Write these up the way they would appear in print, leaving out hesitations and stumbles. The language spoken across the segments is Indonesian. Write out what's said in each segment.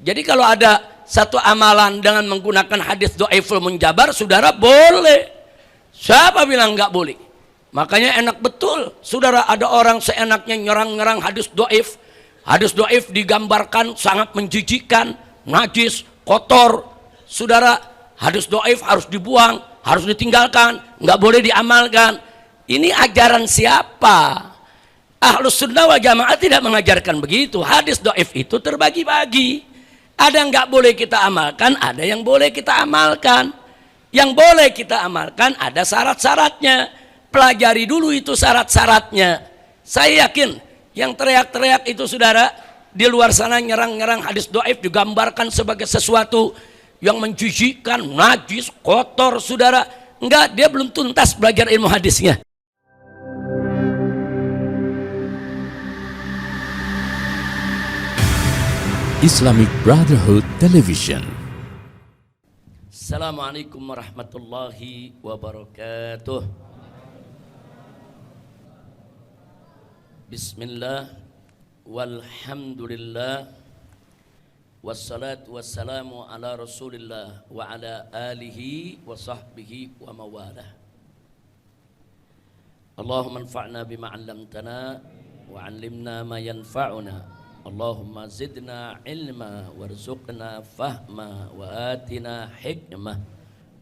Jadi kalau ada satu amalan dengan menggunakan hadis dhaiful munjabar, saudara boleh. Siapa bilang nggak boleh? Makanya enak betul, saudara, ada orang seenaknya nyerang-nyerang hadis dhaif. Hadis dhaif digambarkan sangat menjijikkan, najis, kotor. Saudara, hadis dhaif harus dibuang, harus ditinggalkan, nggak boleh diamalkan. Ini ajaran siapa? Ahlus sunnah wal jamaah tidak mengajarkan begitu. Hadis dhaif itu terbagi-bagi. Ada yang nggak boleh kita amalkan, ada yang boleh kita amalkan. Yang boleh kita amalkan ada syarat-syaratnya. Pelajari dulu itu syarat-syaratnya. Saya yakin yang teriak-teriak itu, saudara, di luar sana nyerang-nyerang hadis dhaif digambarkan sebagai sesuatu yang menjijikkan, najis, kotor, saudara. Enggak, dia belum tuntas belajar ilmu hadisnya. Islamic Brotherhood Television. Assalamualaikum warahmatullahi wabarakatuh. Bismillah, walhamdulillah, wassalatu wassalamu ala rasulillah wa ala alihi wa sahbihi wa mawalah. Allahumma anfa'na bima 'allamtana wa 'allimna ma yanfa'una. Allahumma zidna ilma warzuqna fahma wa atina hikmah.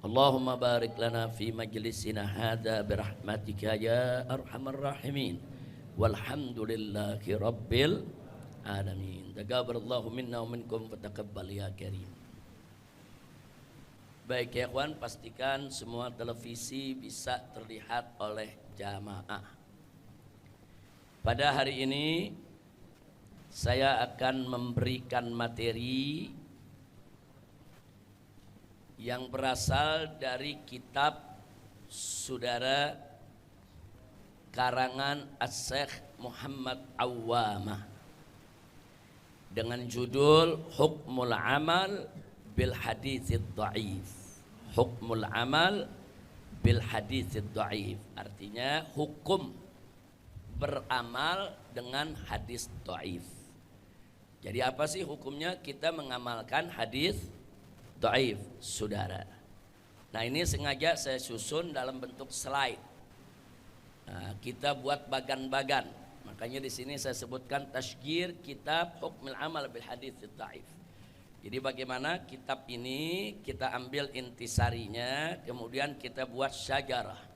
Allahumma barik lana fi majlisina hadha birahmatika ya arhamar rahimin. Walhamdulillahi rabbil alamin. Taqabbalallahu minna wa minkum wa taqabbal ya karim. Baik ya kawan, pastikan semua televisi bisa terlihat oleh jamaah. Pada hari ini saya akan memberikan materi yang berasal dari kitab saudara karangan As-Syeikh Muhammad Awwamah dengan judul Hukmul Amal bil Haditsid Dhaif. Hukmul Amal bil Haditsid Dhaif, artinya hukum beramal dengan hadis dhaif. Jadi apa sih hukumnya kita mengamalkan hadis dhaif, saudara? Nah, ini sengaja saya susun dalam bentuk slide. Nah, kita buat bagan-bagan. Makanya di sini saya sebutkan tasghir kitab Hukmul Amal bil Hadits Dhaif. Jadi bagaimana kitab ini kita ambil intisarinya, kemudian kita buat syajarah.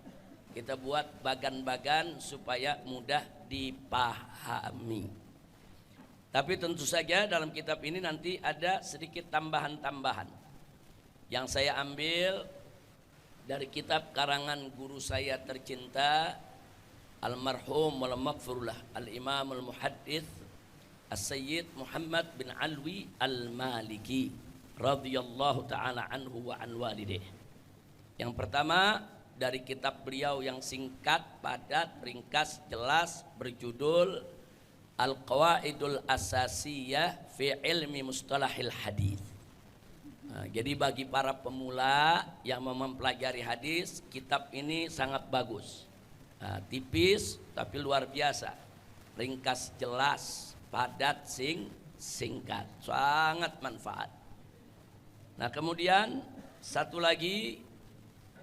Kita buat bagan-bagan supaya mudah dipahami. Tapi tentu saja dalam kitab ini nanti ada sedikit tambahan-tambahan yang saya ambil dari kitab karangan guru saya tercinta almarhum wal maghfurullah al-imam al-muhaddits as-sayyid Muhammad bin Alwi al-Maliki radhiyallahu taala anhu wa an walidih. Yang pertama dari kitab beliau yang singkat, padat, ringkas, jelas, berjudul Al-Qawaidul Asasiyah fi Ilmi Mustalahil Hadis. Nah, jadi bagi para pemula yang mau mempelajari hadis, kitab ini sangat bagus. Nah, tipis tapi luar biasa, ringkas, jelas, padat, singkat, sangat manfaat. Nah, kemudian satu lagi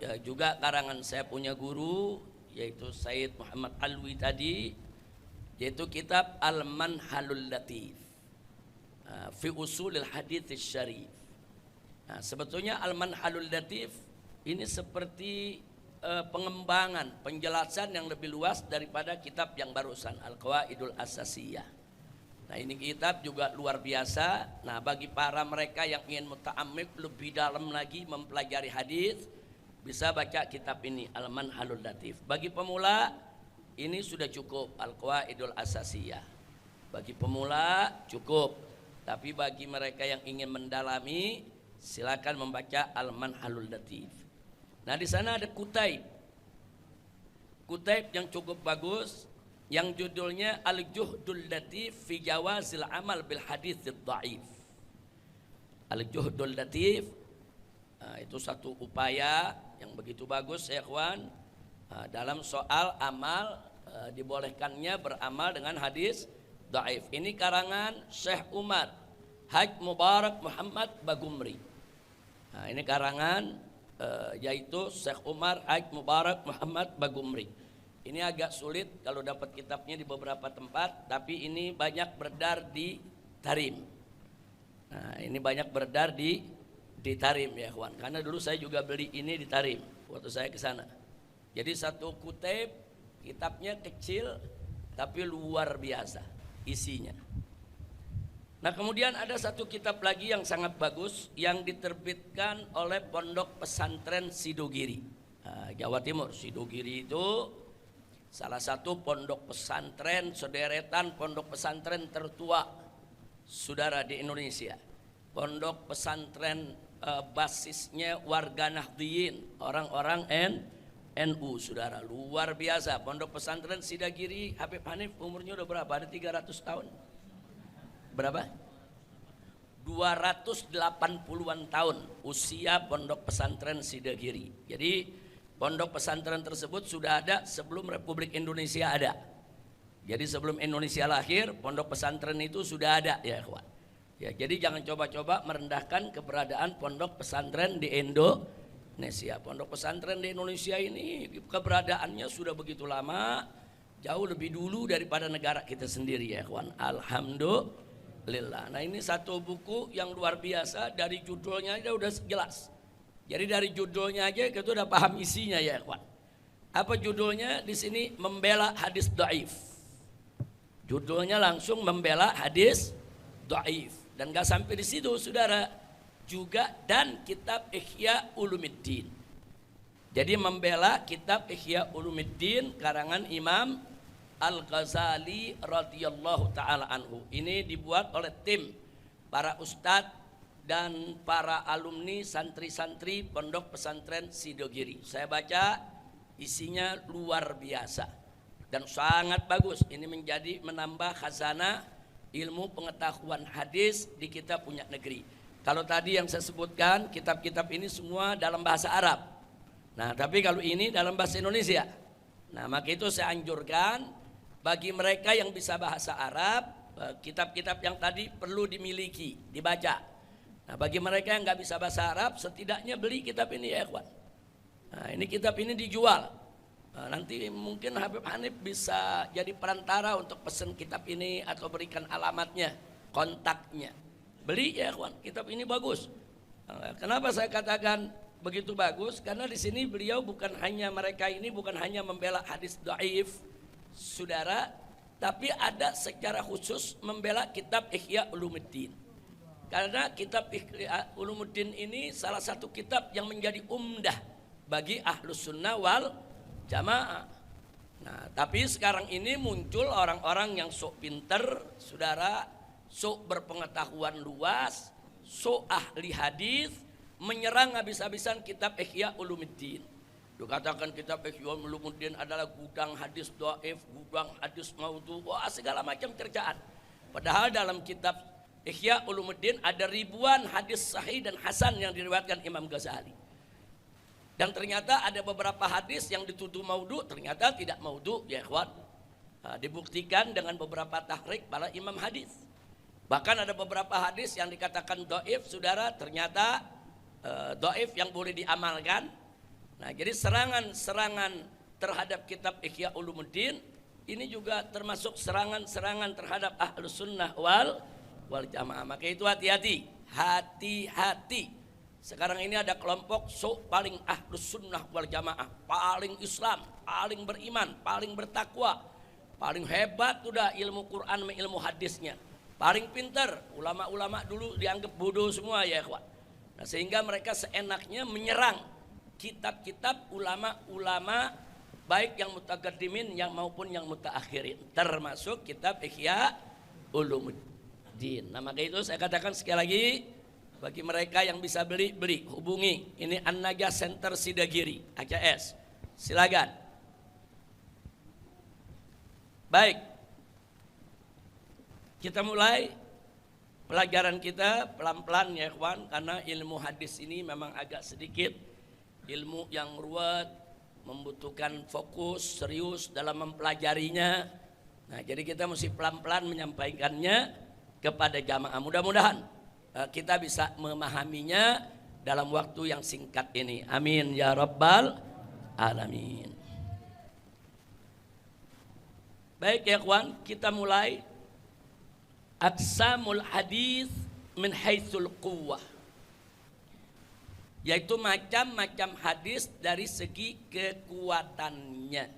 ya, juga karangan saya punya guru yaitu Sayyid Muhammad Alwi tadi, yaitu kitab Al-Manhalul Latif fi Usulil Hadits Syarif. Nah, sebetulnya Al-Manhalul Latif ini seperti pengembangan, penjelasan yang lebih luas daripada kitab yang barusan Al-Qawaidul Asasiyah. Nah, ini kitab juga luar biasa. Nah, bagi para mereka yang ingin muta'ammik lebih dalam lagi mempelajari hadis, bisa baca kitab ini Al-Manhalul Latif. Bagi pemula ini sudah cukup, Al-Qawaidul Asasiyah. Bagi pemula cukup, tapi bagi mereka yang ingin mendalami silakan membaca Al-Manhalul Latif. Nah, di sana ada kutaib yang cukup bagus yang judulnya Al-Juhdul Latif fi Jawazil Amal bil Haditsid Dhaif. Al-Juhdul Latif itu satu upaya yang begitu bagus ya ikhwan, dalam soal amal dibolehkannya beramal dengan hadis dhaif. Ini karangan Syekh Umar Haj Mubarak Muhammad Bagumri. Nah, ini karangan yaitu Syekh Umar Haj Mubarak Muhammad Bagumri. Ini agak sulit kalau dapat kitabnya di beberapa tempat, tapi ini banyak beredar di Tarim. Nah, ini banyak beredar di Tarim ya kawan. Karena dulu saya juga beli ini di Tarim waktu saya ke sana. Jadi satu kutip, kitabnya kecil tapi luar biasa isinya. Nah, kemudian ada satu kitab lagi yang sangat bagus yang diterbitkan oleh Pondok Pesantren Sidogiri, Jawa Timur. Sidogiri itu salah satu pondok pesantren, sederetan pondok pesantren tertua saudara di Indonesia. Pondok pesantren basisnya warga Nahdliyin, orang-orang NU saudara, luar biasa. Pondok pesantren Sidogiri, Habib Hanif umurnya udah berapa? Ada 300 tahun. Berapa? 280-an tahun usia pondok pesantren Sidogiri. Jadi pondok pesantren tersebut sudah ada sebelum Republik Indonesia ada. Jadi sebelum Indonesia lahir, pondok pesantren itu sudah ada ya kawan. Ya, jadi jangan coba-coba merendahkan keberadaan pondok pesantren di Indonesia. Pondok pesantren di Indonesia ini keberadaannya sudah begitu lama, jauh lebih dulu daripada negara kita sendiri ya kawan. Alhamdulillah. Nah, ini satu buku yang luar biasa, dari judulnya aja udah jelas. Jadi dari judulnya aja kita udah paham isinya ya kawan. Apa judulnya di sini? Membela hadis dhaif. Judulnya langsung membela hadis dhaif. Dan gak sampai di situ saudara, juga dan kitab Ihya Ulumuddin. Jadi membela kitab Ihya Ulumuddin karangan Imam Al-Ghazali radhiyallahu ta'ala anhu. Ini dibuat oleh tim para ustadz dan para alumni santri-santri pondok pesantren Sidogiri. Saya baca, isinya luar biasa dan sangat bagus. Ini menjadi menambah khazanah ilmu pengetahuan hadis di kita punya negeri. Kalau tadi yang saya sebutkan, kitab-kitab ini semua dalam bahasa Arab. Nah, tapi kalau ini dalam bahasa Indonesia. Nah, maka itu saya anjurkan bagi mereka yang bisa bahasa Arab, kitab-kitab yang tadi perlu dimiliki, dibaca. Nah, bagi mereka yang nggak bisa bahasa Arab, setidaknya beli kitab ini ya kawan. Nah, ini kitab ini dijual. Nah, nanti mungkin Habib Hanif bisa jadi perantara untuk pesan kitab ini atau berikan alamatnya, kontaknya. Beli ya kawan, kitab ini bagus. Nah, kenapa saya katakan begitu bagus? Karena di sini beliau bukan hanya mereka ini bukan hanya membela hadis dhaif saudara, tapi ada secara khusus membela kitab Ihya Ulumuddin. Karena kitab Ihya Ulumuddin ini salah satu kitab yang menjadi umdah bagi Ahlus Sunnah wal Jamaah. Nah, tapi sekarang ini muncul orang-orang yang sok pinter, saudara, sok berpengetahuan luas, sok ahli hadis, menyerang habis-habisan kitab Ihya Ulumuddin. Dikatakan kitab Ihya Ulumuddin adalah gudang hadis dhaif, gudang hadis maudhu, wah segala macam cercaan. Padahal dalam kitab Ihya Ulumuddin ada ribuan hadis sahih dan hasan yang diriwayatkan Imam Ghazali. Dan ternyata ada beberapa hadis yang dituduh maudhu, ternyata tidak maudhu ya ikhwan. Dibuktikan dengan beberapa tahrik para imam hadis. Bahkan ada beberapa hadis yang dikatakan dhaif, saudara, ternyata dhaif yang boleh diamalkan. Nah, jadi serangan-serangan terhadap kitab Ihya Ulumuddin ini juga termasuk serangan-serangan terhadap Ahlus Sunnah wal Jamaah. Maka itu hati-hati, hati-hati. Sekarang ini ada kelompok paling Ahlus Sunnah wal Jamaah, paling Islam, paling beriman, paling bertakwa, paling hebat udah ilmu Quran, ilmu hadisnya, paling pintar. Ulama-ulama dulu dianggap bodoh semua ya ikhwan. Nah, sehingga mereka seenaknya menyerang kitab-kitab ulama-ulama baik yang mutaqaddimin yang maupun yang mutaakhirin, termasuk kitab Ihya Ulumuddin. Nah, maka itu saya katakan sekali lagi, bagi mereka yang bisa beli, hubungi. Ini An-Najah Center Sidogiri, ACS. Silakan. Baik, kita mulai pelajaran kita pelan-pelan ya kawan, karena ilmu hadis ini memang agak sedikit ilmu yang ruwet, membutuhkan fokus, serius dalam mempelajarinya. Nah, jadi kita mesti pelan-pelan menyampaikannya kepada jamaah. Mudah-mudahan kita bisa memahaminya dalam waktu yang singkat ini. Amin ya rabbal alamin. Baik ya kawan, kita mulai. Aqsamul hadis min haitsul quwwah, yaitu macam-macam hadis dari segi kekuatannya.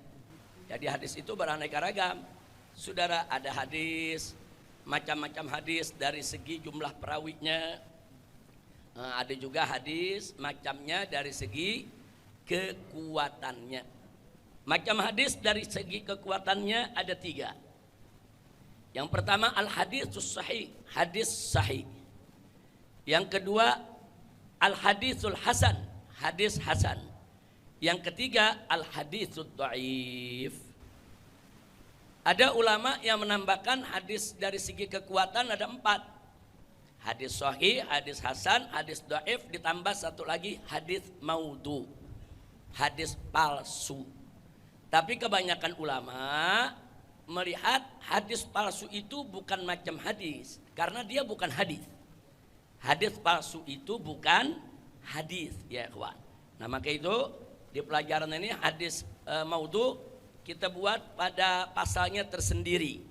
Jadi hadis itu beraneka ragam. Saudara, ada hadis, macam-macam hadis dari segi jumlah perawinya. Ada juga hadis macamnya dari segi kekuatannya. Macam hadis dari segi kekuatannya ada 3. Yang pertama al-hadisus sahih, hadis sahih. Yang kedua al-hadisul hasan, hadis hasan. Yang ketiga al-hadisud dhaif. Ada ulama yang menambahkan hadis dari segi kekuatan ada 4. Hadis sahih, hadis hasan, hadis dhaif, ditambah satu lagi hadis maudhu, hadis palsu. Tapi kebanyakan ulama melihat hadis palsu itu bukan macam hadis, karena dia bukan hadis. Hadis palsu itu bukan hadis, ya kawan. Nah maka itu di pelajaran ini hadis maudhu kita buat pada pasalnya tersendiri.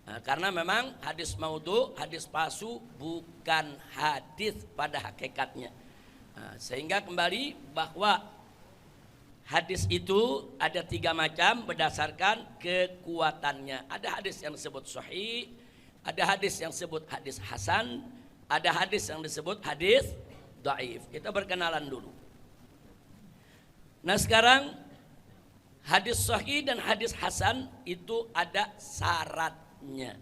Nah, karena memang hadis maudhu, hadis palsu bukan hadis pada hakikatnya. Nah, sehingga kembali bahwa hadis itu ada 3 macam berdasarkan kekuatannya. Ada hadis yang disebut sahih, ada hadis yang disebut hadis hasan, ada hadis yang disebut hadis dhaif. Kita berkenalan dulu. Nah sekarang hadis sahih dan hadis hasan itu ada syaratnya.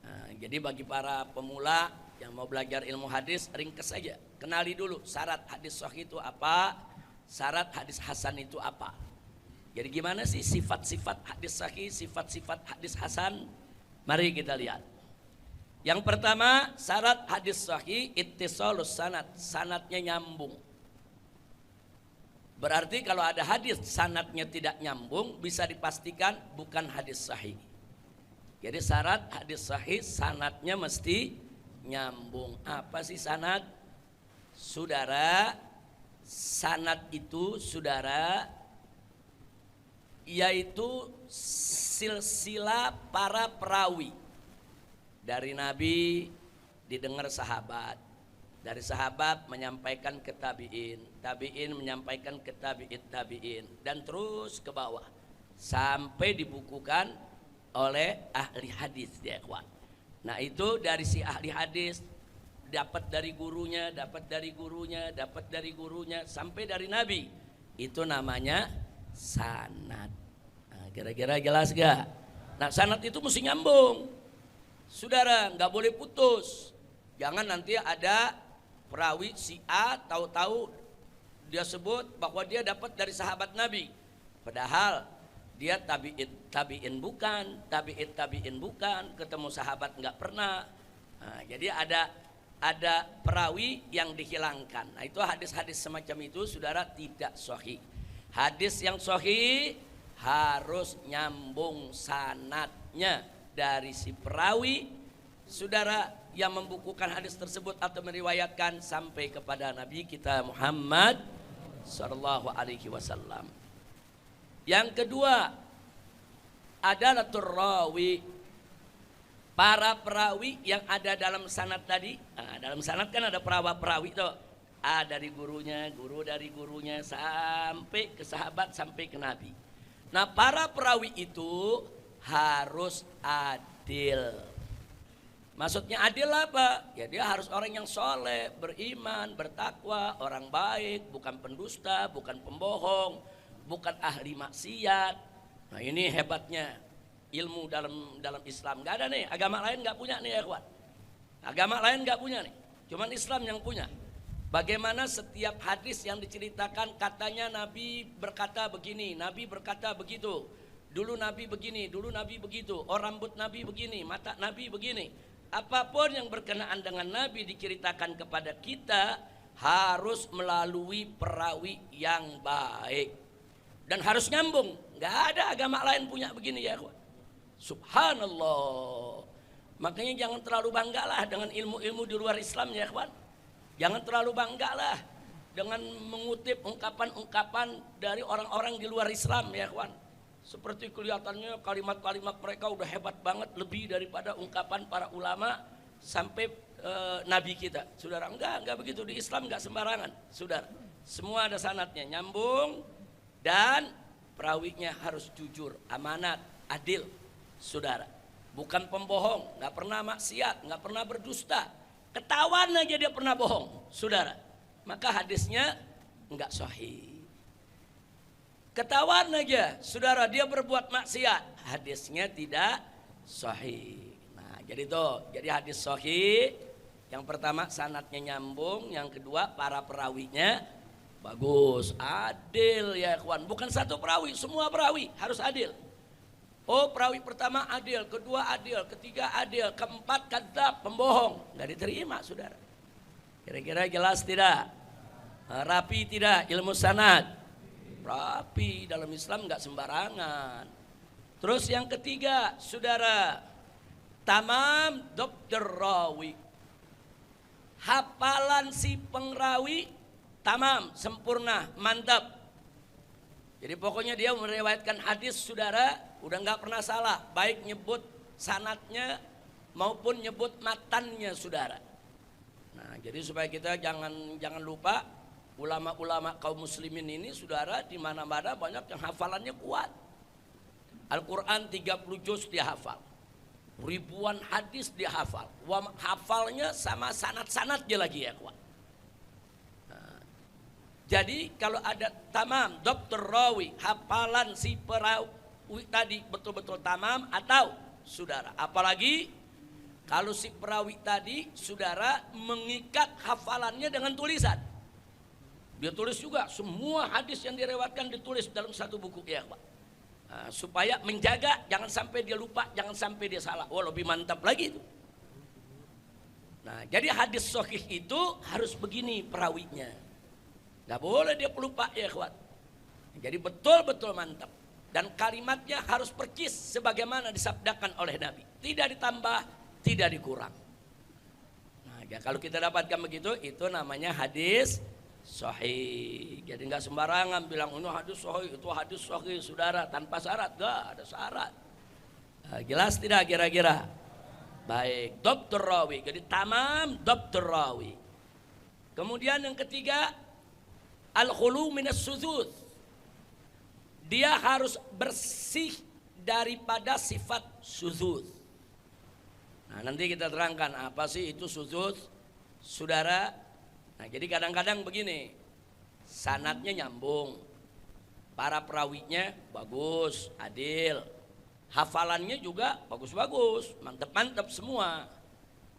Nah, jadi bagi para pemula yang mau belajar ilmu hadis, ringkas saja. Kenali dulu syarat hadis sahih itu apa, syarat hadis hasan itu apa. Jadi gimana sih sifat-sifat hadis sahih, sifat-sifat hadis hasan? Mari kita lihat. Yang pertama, syarat hadis sahih ittisalus sanad, sanadnya nyambung. Berarti kalau ada hadis sanadnya tidak nyambung, bisa dipastikan bukan hadis sahih. Jadi syarat hadis sahih sanadnya mesti nyambung. Apa sih sanad? Saudara, sanad itu saudara yaitu silsilah para perawi. Dari Nabi didengar sahabat, dari sahabat menyampaikan ke tabi'in, tabi'in menyampaikan ke tabi'in, dan terus ke bawah sampai dibukukan oleh ahli hadis, ya ikhwan. Nah itu dari si ahli hadis dapat dari gurunya, dapat dari gurunya, dapat dari gurunya sampai dari Nabi. Itu namanya sanad. Nah, kira-kira jelas gak? Nah sanad itu mesti nyambung. Saudara, nggak boleh putus. Jangan nanti ada perawi si A tahu-tahu dia sebut bahwa dia dapat dari sahabat Nabi, padahal dia tabiin bukan, tabiin bukan, ketemu sahabat nggak pernah. Nah, jadi ada perawi yang dihilangkan. Nah itu hadis-hadis semacam itu saudara tidak sahih. Hadis yang sahih harus nyambung sanadnya dari si perawi saudara yang membukukan hadis tersebut atau meriwayatkan sampai kepada Nabi kita Muhammad sallallahu alaihi wasallam. Yang kedua adalah turrawi, para perawi yang ada dalam sanad tadi. Nah, dalam sanad kan ada perawi itu. Dari gurunya, guru dari gurunya sampai ke sahabat sampai ke Nabi. Nah, para perawi itu harus adil. Maksudnya adil apa? Ya dia harus orang yang soleh, beriman, bertakwa, orang baik, bukan pendusta, bukan pembohong, bukan ahli maksiat. Nah ini hebatnya ilmu dalam Islam. Gak ada nih, agama lain gak punya nih ya kawan. Agama lain gak punya nih, cuman Islam yang punya. Bagaimana setiap hadis yang diceritakan katanya Nabi berkata begini, Nabi berkata begitu. Dulu Nabi begini, dulu Nabi begitu, rambut Nabi begini, mata Nabi begini. Apapun yang berkenaan dengan Nabi diceritakan kepada kita harus melalui perawi yang baik. Dan harus nyambung. Gak ada agama lain punya begini ya kawan. Subhanallah. Makanya jangan terlalu banggalah dengan ilmu-ilmu di luar Islam ya kawan. Jangan terlalu banggalah dengan mengutip ungkapan-ungkapan dari orang-orang di luar Islam ya kawan. Seperti kelihatannya kalimat-kalimat mereka udah hebat banget, lebih daripada ungkapan para ulama sampai Nabi kita. Saudara, enggak begitu. Di Islam enggak sembarangan, saudara. Semua ada sanadnya, nyambung, dan perawinya harus jujur, amanat, adil, saudara. Bukan pembohong, enggak pernah maksiat, enggak pernah berdusta. Ketahuan aja dia pernah bohong, saudara. Maka hadisnya enggak sahih. Ketahuan aja, saudara, dia berbuat maksiat, hadisnya tidak sahih. Nah, jadi hadis sahih. Yang pertama sanadnya nyambung, yang kedua para perawinya bagus, adil ya kawan. Bukan satu perawi, semua perawi harus adil. Oh, perawi pertama adil, kedua adil, ketiga adil, keempat kadzab, pembohong, nggak diterima, saudara. Kira-kira jelas tidak? Rapi tidak ilmu sanad? Rapi, dalam Islam nggak sembarangan. Terus yang ketiga, saudara, tamam dokter rawi. Hafalan si pengrawi tamam, sempurna, mantap. Jadi pokoknya dia meriwayatkan hadis, saudara, udah nggak pernah salah, baik nyebut sanadnya maupun nyebut matannya, saudara. Nah, jadi supaya kita jangan lupa ulama-ulama kaum muslimin ini, saudara, di mana-mana banyak yang hafalannya kuat. Al-Quran 30 juz dia hafal. Ribuan hadis dia hafal. Hafalnya sama sanad-sanadnya lagi ya kawan. Nah, jadi kalau ada tamam dokter rawi, hafalan si perawi tadi betul-betul tamam, atau saudara, apalagi kalau si perawi tadi, saudara, mengikat hafalannya dengan tulisan. Dia tulis juga semua hadis yang direwatkan, ditulis dalam satu buku ya Pak. Nah, supaya menjaga jangan sampai dia lupa, jangan sampai dia salah. Oh, lebih mantap lagi itu. Nah, jadi hadis sahih itu harus begini perawinya. Gak boleh dia pelupa ya kawan. Jadi betul-betul mantap. Dan kalimatnya harus percis sebagaimana disabdakan oleh Nabi. Tidak ditambah, tidak dikurang. Nah, ya kalau kita dapatkan begitu, itu namanya hadis sahih. Jadi nggak sembarangan bilang ini hadis sahih, itu hadis sahih, saudara, tanpa syarat. Nggak ada syarat. Nah, jelas tidak kira-kira? Baik, dokter rawi. Jadi tamam dokter rawi. Kemudian yang ketiga, al-khulu minas suzuz. Dia harus bersih daripada sifat suzuz. Nah, nanti kita terangkan apa sih itu suzuz, saudara. Nah, jadi kadang-kadang begini, sanadnya nyambung, para perawinya bagus, adil, hafalannya juga bagus-bagus, mantep-mantep semua.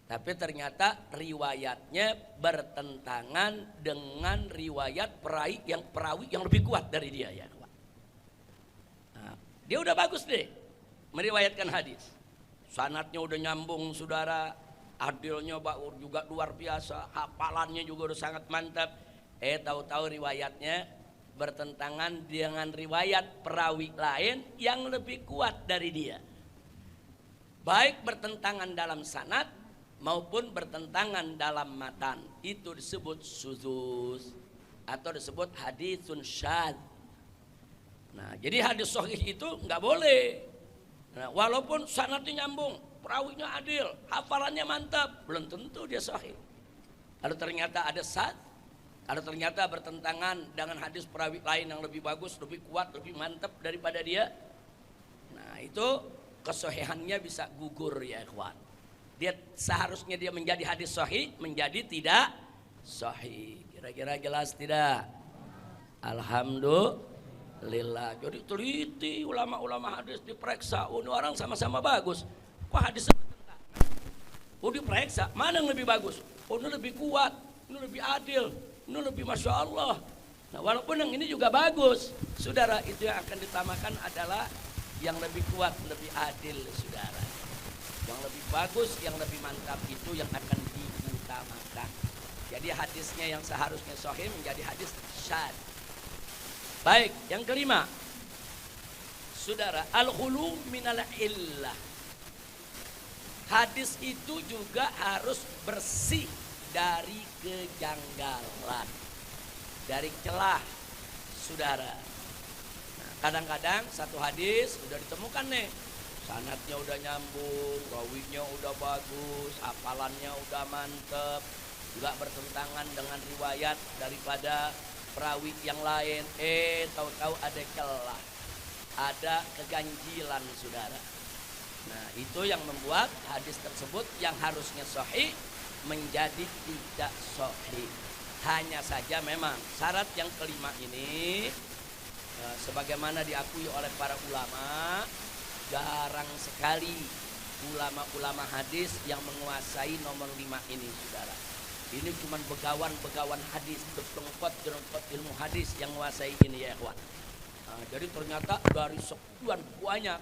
Tapi ternyata riwayatnya bertentangan dengan riwayat perawi yang lebih kuat dari dia ya. Nah, dia udah bagus deh meriwayatkan hadis, sanadnya udah nyambung, saudara. Adilnya juga luar biasa, hafalannya juga udah sangat mantap. Tahu-tahu riwayatnya bertentangan dengan riwayat perawi lain yang lebih kuat dari dia. Baik bertentangan dalam sanad maupun bertentangan dalam matan. Itu disebut suzuz atau disebut hadisun syadz. Nah, jadi hadis sahih itu nggak boleh. Nah, walaupun sanadnya nyambung, perawinya adil, hafalannya mantap, belum tentu dia sahih. Kalau ternyata ada syadz, kalau ternyata bertentangan dengan hadis perawi lain yang lebih bagus, lebih kuat, lebih mantap daripada dia, nah itu kesahihannya bisa gugur ya ikhwan. Dia seharusnya dia menjadi hadis sahih, menjadi tidak sahih. Kira-kira jelas tidak? Alhamdulillah. Jadi teliti ulama-ulama hadis diperiksa, ini orang sama-sama bagus. Kok hadisnya bertentangan? Oh, diperiksa, mana yang lebih bagus? Oh, ini lebih kuat, ini lebih adil, ini lebih masya Allah. Nah, walaupun yang ini juga bagus, saudara, itu yang akan ditamakan adalah yang lebih kuat, lebih adil, saudara. Yang lebih bagus, yang lebih mantap itu yang akan diutamakan. Jadi hadisnya yang seharusnya sahih menjadi hadis syadz. Baik, yang kelima, saudara, al-khulu minal illah. Hadis itu juga harus bersih dari kejanggalan, dari celah, saudara. Nah, kadang-kadang satu hadis udah ditemukan nih, sanadnya udah nyambung, rawinya udah bagus, hafalannya udah mantep, juga bertentangan dengan riwayat daripada perawi yang lain. Tahu-tahu ada celah, ada keganjilan, saudara. Nah, itu yang membuat hadis tersebut yang harusnya sahih menjadi tidak sahih. Hanya saja memang syarat yang kelima ini sebagaimana diakui oleh para ulama, jarang sekali ulama-ulama hadis yang menguasai nomor 5 ini, saudara. Ini cuma begawan-begawan hadis, bertengkot ilmu hadis yang menguasai ini, ya ikhwan. Nah, jadi ternyata dari sekian banyak,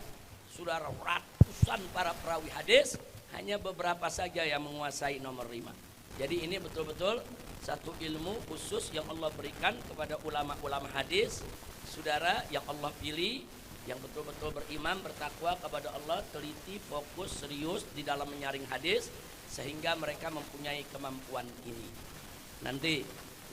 saudara, ratusan para perawi hadis, hanya beberapa saja yang menguasai nomor 5. Jadi ini betul-betul satu ilmu khusus yang Allah berikan kepada ulama-ulama hadis, saudara, yang Allah pilih, yang betul-betul beriman, bertakwa kepada Allah, teliti, fokus, serius di dalam menyaring hadis, sehingga mereka mempunyai kemampuan ini. Nanti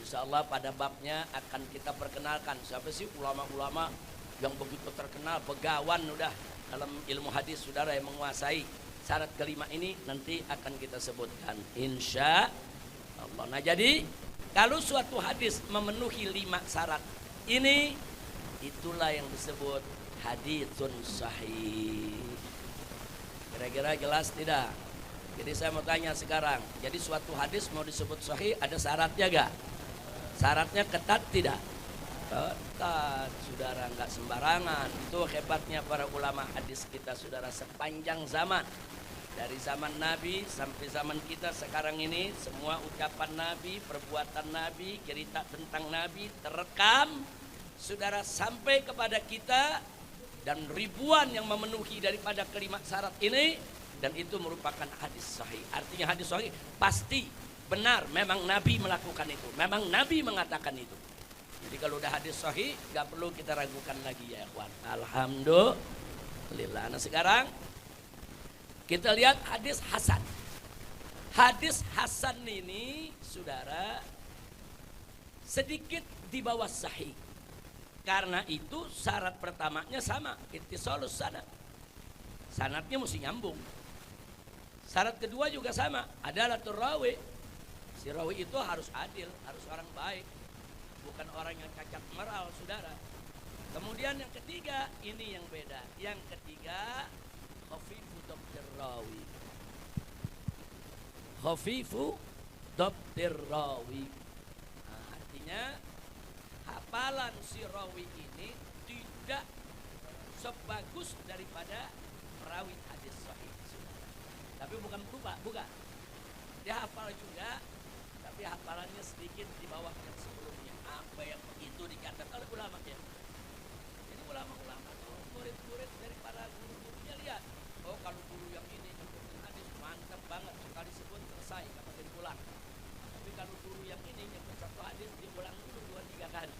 insya Allah pada babnya akan kita perkenalkan siapa sih ulama-ulama yang begitu terkenal, begawan udah dalam ilmu hadis, saudara, yang menguasai syarat kelima ini nanti akan kita sebutkan insya Allah. Nah, jadi kalau suatu hadis memenuhi 5 syarat ini, itulah yang disebut haditsun sahih. Kira-kira jelas tidak? Jadi saya mau tanya sekarang, jadi suatu hadis mau disebut sahih ada syaratnya gak? Syaratnya ketat tidak? Ketat, saudara, nggak sembarangan. Itu hebatnya para ulama hadis kita, saudara, sepanjang zaman, dari zaman Nabi sampai zaman kita sekarang ini, semua ucapan Nabi, perbuatan Nabi, cerita tentang Nabi terekam, saudara, sampai kepada kita, dan ribuan yang memenuhi daripada kelima syarat ini, dan itu merupakan hadis sahih. Artinya hadis sahih pasti benar, memang Nabi melakukan itu, memang Nabi mengatakan itu. Jadi kalau udah hadis sahih, gak perlu kita ragukan lagi, ya ikhwan. Alhamdulillah. Nah, sekarang kita lihat hadis hasan. Hadis hasan ini, saudara, sedikit di bawah sahih. Karena itu syarat pertamanya sama, ittisalus sanad. Sanadnya mesti nyambung. Syarat kedua juga sama, adalatul rawi. Si rawi itu harus adil, harus orang baik, bukan orang yang cacat meral, saudara. Kemudian yang ketiga, ini yang beda. Yang ketiga, khafifu dhabtir rawi. Khafifu dhabtir rawi. Nah, artinya hafalan si rawi ini tidak sebagus daripada perawi hadis sahih. Tapi bukan berubah, bukan. Dia hafal juga, tapi hafalannya sedikit di bawah yang sebelumnya. Apa yang begitu dikatakan oleh ulama ya? Jadi ulama-ulama tuh murid-murid dari para guru-gurunya lihat, oh kalau guru yang ini nyebutin hadis mantap banget, sekali sebut selesai, gak pakai diulang. Tapi kalau guru yang ini nyebut satu hadis diulang dulu 2-3 kali.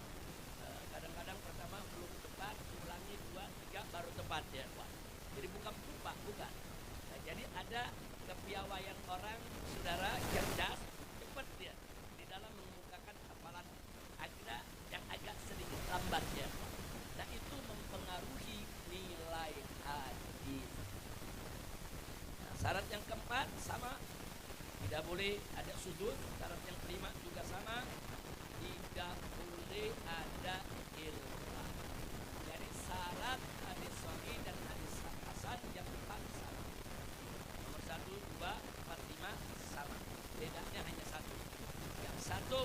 Kadang-kadang pertama belum tepat, diulangi 2-3 baru tepat, ya Pak. Jadi bukan lupa, bukan. Nah, jadi ada kepiawaian orang, saudara, cerdas, cepat dia di dalam mengemukakan hafalan, ada yang agak sedikit lambat, ya. Nah, itu mempengaruhi nilai hadis. Nah, syarat yang keempat sama, tidak boleh ada sudut. Syarat yang kelima juga sama, tidak boleh ada ilham. Jadi syarat hadis sahih dan hadis hasan yang empat sama. Nomor 1, 2, 4, 5 sama. Bedanya hanya satu. Yang satu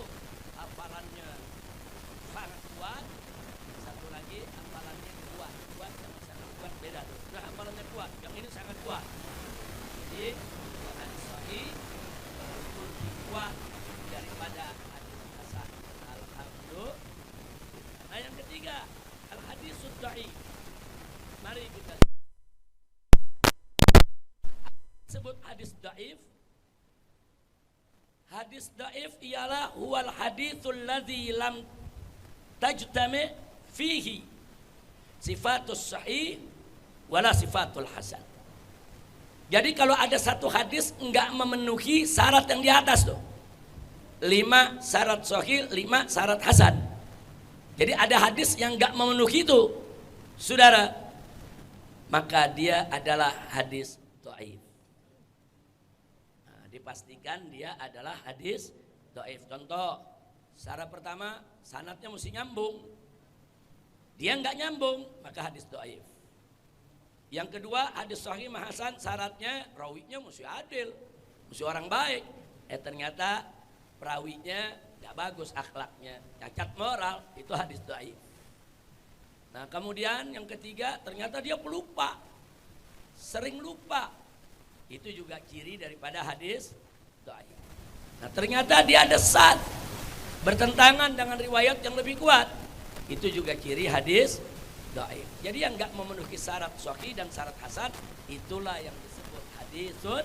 hafalannya sangat kuat, satu lagi hafalannya kuat. Kuat sama sangat kuat beda tuh. Nah, hafalannya kuat, yang ini sangat kuat. Jadi hadis sahih lebih kuat daripada hadis hasan. Alhamdulillah. Nah, yang ketiga, al-hadisud dhaif. Mari kita sebut hadis dhaif. Hadis dhaif ialah huwal haditsul ladzi lam tajtami fihi sifatus sahih wala sifatul hasan. Jadi kalau ada satu hadis enggak memenuhi syarat yang di atas tuh, 5 syarat sahih, 5 syarat hasan. Jadi ada hadis yang enggak memenuhi itu, saudara, maka dia adalah hadis dhaif. Nah, dipastikan dia adalah hadis dhaif. Contoh, syarat pertama, sanadnya mesti nyambung. Dia enggak nyambung, maka hadis dhaif. Yang kedua, hadis sahih hasan, syaratnya rawinya mesti adil, mesti orang baik. Ternyata perawinya nggak bagus akhlaknya, cacat moral, itu hadis dhaif. Nah kemudian yang ketiga, ternyata dia pelupa, sering lupa, itu juga ciri daripada hadis dhaif. Nah ternyata dia desat, bertentangan dengan riwayat yang lebih kuat, itu juga ciri hadis dhaif. Jadi yang enggak memenuhi syarat sahih dan syarat hasan, itulah yang disebut hadisun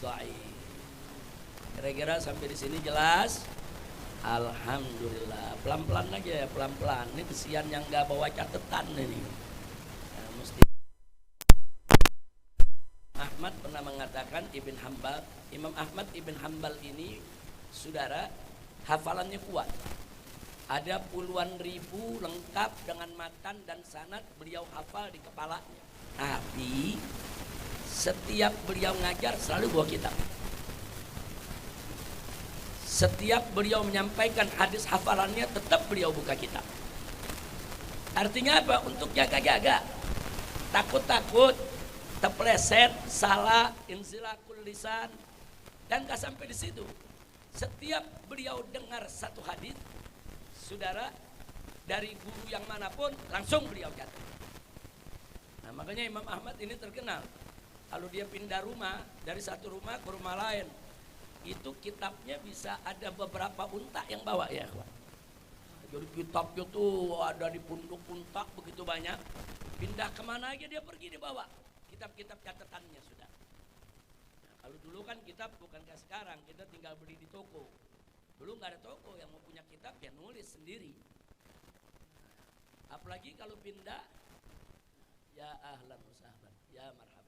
dhaif. Kira-kira sampai di sini jelas? Alhamdulillah. Pelan-pelan aja ya, pelan-pelan. Ini kesian yang enggak bawa catatan ini. Nah, mesti. Ahmad pernah mengatakan, Imam Ahmad Ibn Hanbal ini, saudara, hafalannya kuat. Ada puluhan ribu lengkap dengan matan dan sanad beliau hafal di kepalanya. Tapi setiap beliau ngajar selalu bawa kitab. Setiap beliau menyampaikan hadis hafalannya tetap beliau buka kitab. Artinya apa? Untuk jaga-jaga. Takut-takut, terpleset, salah, inzilakul lisan. Dan gak sampai di situ. Setiap beliau dengar satu hadis, saudara, dari guru yang manapun langsung beliau catat. Nah makanya Imam Ahmad ini terkenal. Kalau dia pindah rumah dari satu rumah ke rumah lain, itu kitabnya bisa ada beberapa unta yang bawa ya. Jadi kitabnya tuh ada di pundak-pundak begitu banyak. Pindah kemana aja dia pergi dibawa kitab-kitab catatannya sudah. Nah, kalau dulu kan kitab bukan kayak sekarang, kita tinggal beli di toko. Dulu nggak ada toko, yang mau punya kitab ya nulis sendiri. Apalagi kalau pindah, ya ahlan wa sahlan, ya marhaban.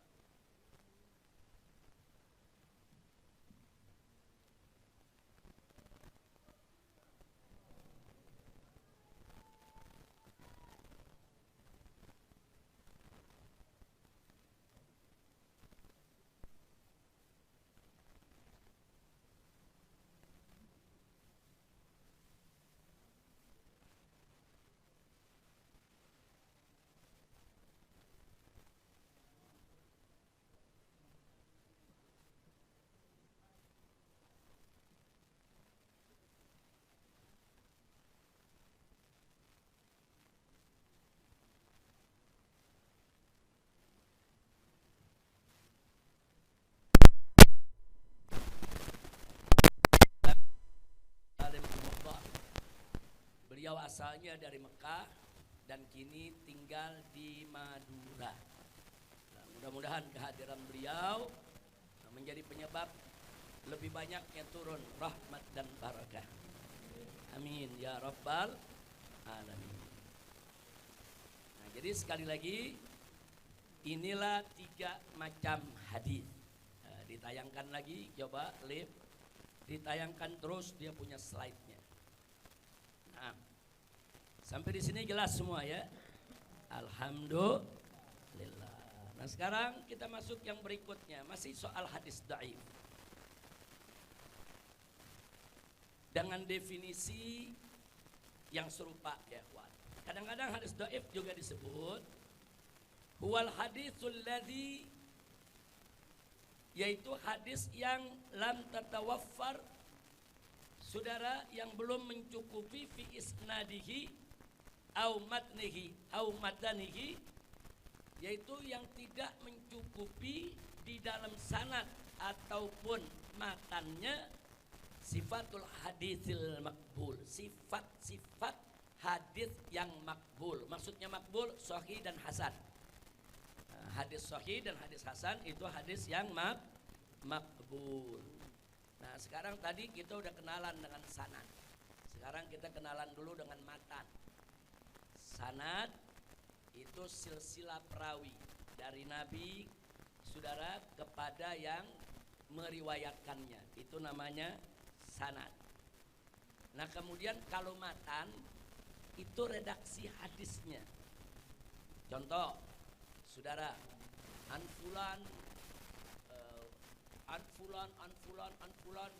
Beliau asalnya dari Mekah dan kini tinggal di Madura. Nah, mudah-mudahan kehadiran beliau menjadi penyebab lebih banyaknya turun rahmat dan barakah. Amin ya rabbal alamin. Nah, jadi sekali lagi, inilah 3 macam hadis. Nah, ditayangkan lagi, coba live, ditayangkan terus, dia punya slide-nya. Nah, sampai di sini jelas semua ya. Alhamdulillah. Nah sekarang kita masuk yang berikutnya, masih soal hadis dhaif. Dengan definisi yang serupa ya kawan. Kadang-kadang hadis dhaif juga disebut huwal haditsul ladzi, yaitu hadis yang lam tatawaffar, saudara, yang belum mencukupi fi isnadihi au matnihi au matanihi, yaitu yang tidak mencukupi di dalam sanad ataupun matannya sifatul hadisil makbul, sifat-sifat hadis yang makbul. Maksudnya makbul sahih dan hasan. Hadis sahih dan hadis hasan itu hadis yang makbul. Nah sekarang tadi kita udah kenalan dengan sanad. Sekarang kita kenalan dulu dengan matan. Sanad itu silsilah perawi dari Nabi saudara, kepada yang meriwayatkannya. Itu namanya sanad. Nah kemudian kalau matan itu redaksi hadisnya. Contoh, saudara, an fulan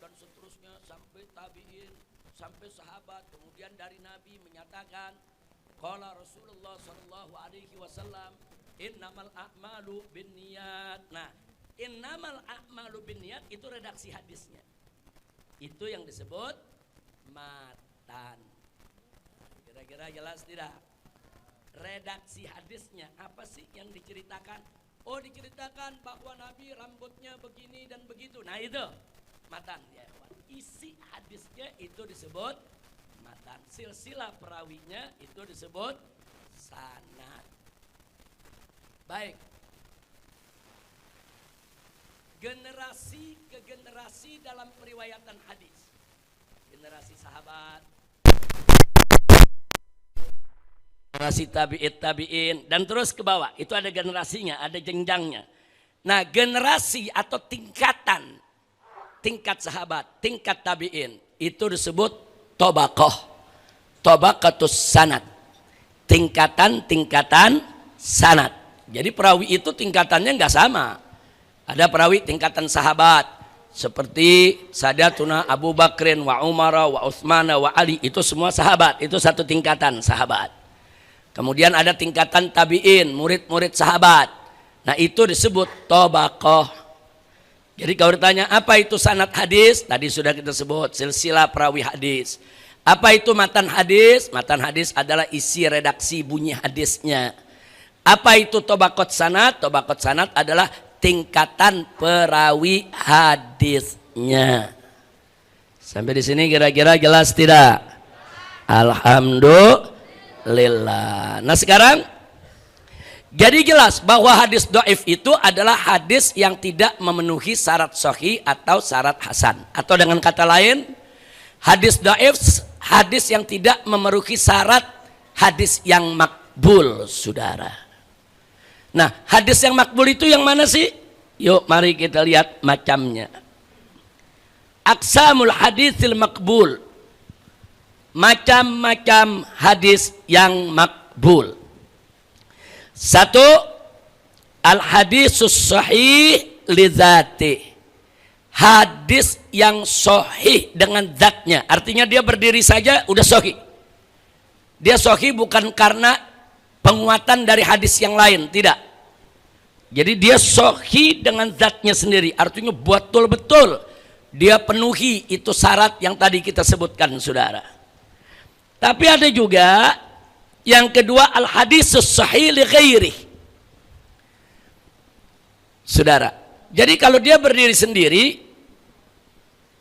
dan seterusnya sampai tabi'in, sampai sahabat, kemudian dari Nabi menyatakan qala Rasulullah sallallahu alaihi wasallam innamal a'malu binniyat. Nah, innamal a'malu binniyat itu redaksi hadisnya. Itu yang disebut matan. Kira-kira jelas tidak? Redaksi hadisnya apa sih yang diceritakan? Oh, diceritakan bahwa Nabi rambutnya begini dan begitu. Nah itu matan ya. Isi hadisnya itu disebut matan. Silsilah perawinya itu disebut sanad. Baik. Generasi ke generasi dalam periwayatan hadis. Generasi sahabat, generasi tabi'in dan terus ke bawah. Itu ada generasinya, ada jenjangnya. Nah, generasi atau tingkatan, tingkat sahabat, tingkat tabi'in itu disebut tabaqah. Tabaqatus sanad. Tingkatan-tingkatan sanad. Jadi perawi itu tingkatannya enggak sama. Ada perawi tingkatan sahabat seperti Sadatuna Abu Bakrin wa Umar wa Utsman wa Ali, itu semua sahabat, itu satu tingkatan sahabat. Kemudian ada tingkatan tabi'in, murid-murid sahabat. Nah itu disebut tabaqah. Jadi kalau ditanya apa itu sanad hadis, tadi sudah kita sebut silsilah perawi hadis. Apa itu matan hadis? Matan hadis adalah isi redaksi bunyi hadisnya. Apa itu tabaqat sanad? Tabaqat sanad adalah tingkatan perawi hadisnya. Sampai di sini kira-kira jelas tidak? Alhamdulillah. Nah sekarang jadi jelas bahwa hadis dhaif itu adalah hadis yang tidak memenuhi syarat sahih atau syarat hasan. Atau dengan kata lain, hadis dhaif hadis yang tidak memenuhi syarat hadis yang makbul, saudara. Nah, hadis yang makbul itu yang mana sih? Yuk mari kita lihat macamnya. Aqsamul haditsil makbul. Macam-macam hadis yang makbul. Satu, al-hadisus sahih li dzati. Hadis yang sahih dengan zatnya. Artinya dia berdiri saja udah sahih. Dia sahih bukan karena penguatan dari hadis yang lain, tidak. Jadi dia sahih dengan zatnya sendiri. Artinya betul-betul dia penuhi itu syarat yang tadi kita sebutkan, saudara. Tapi ada juga yang kedua, al-hadisus sahih li ghairi. Saudara, jadi kalau dia berdiri sendiri,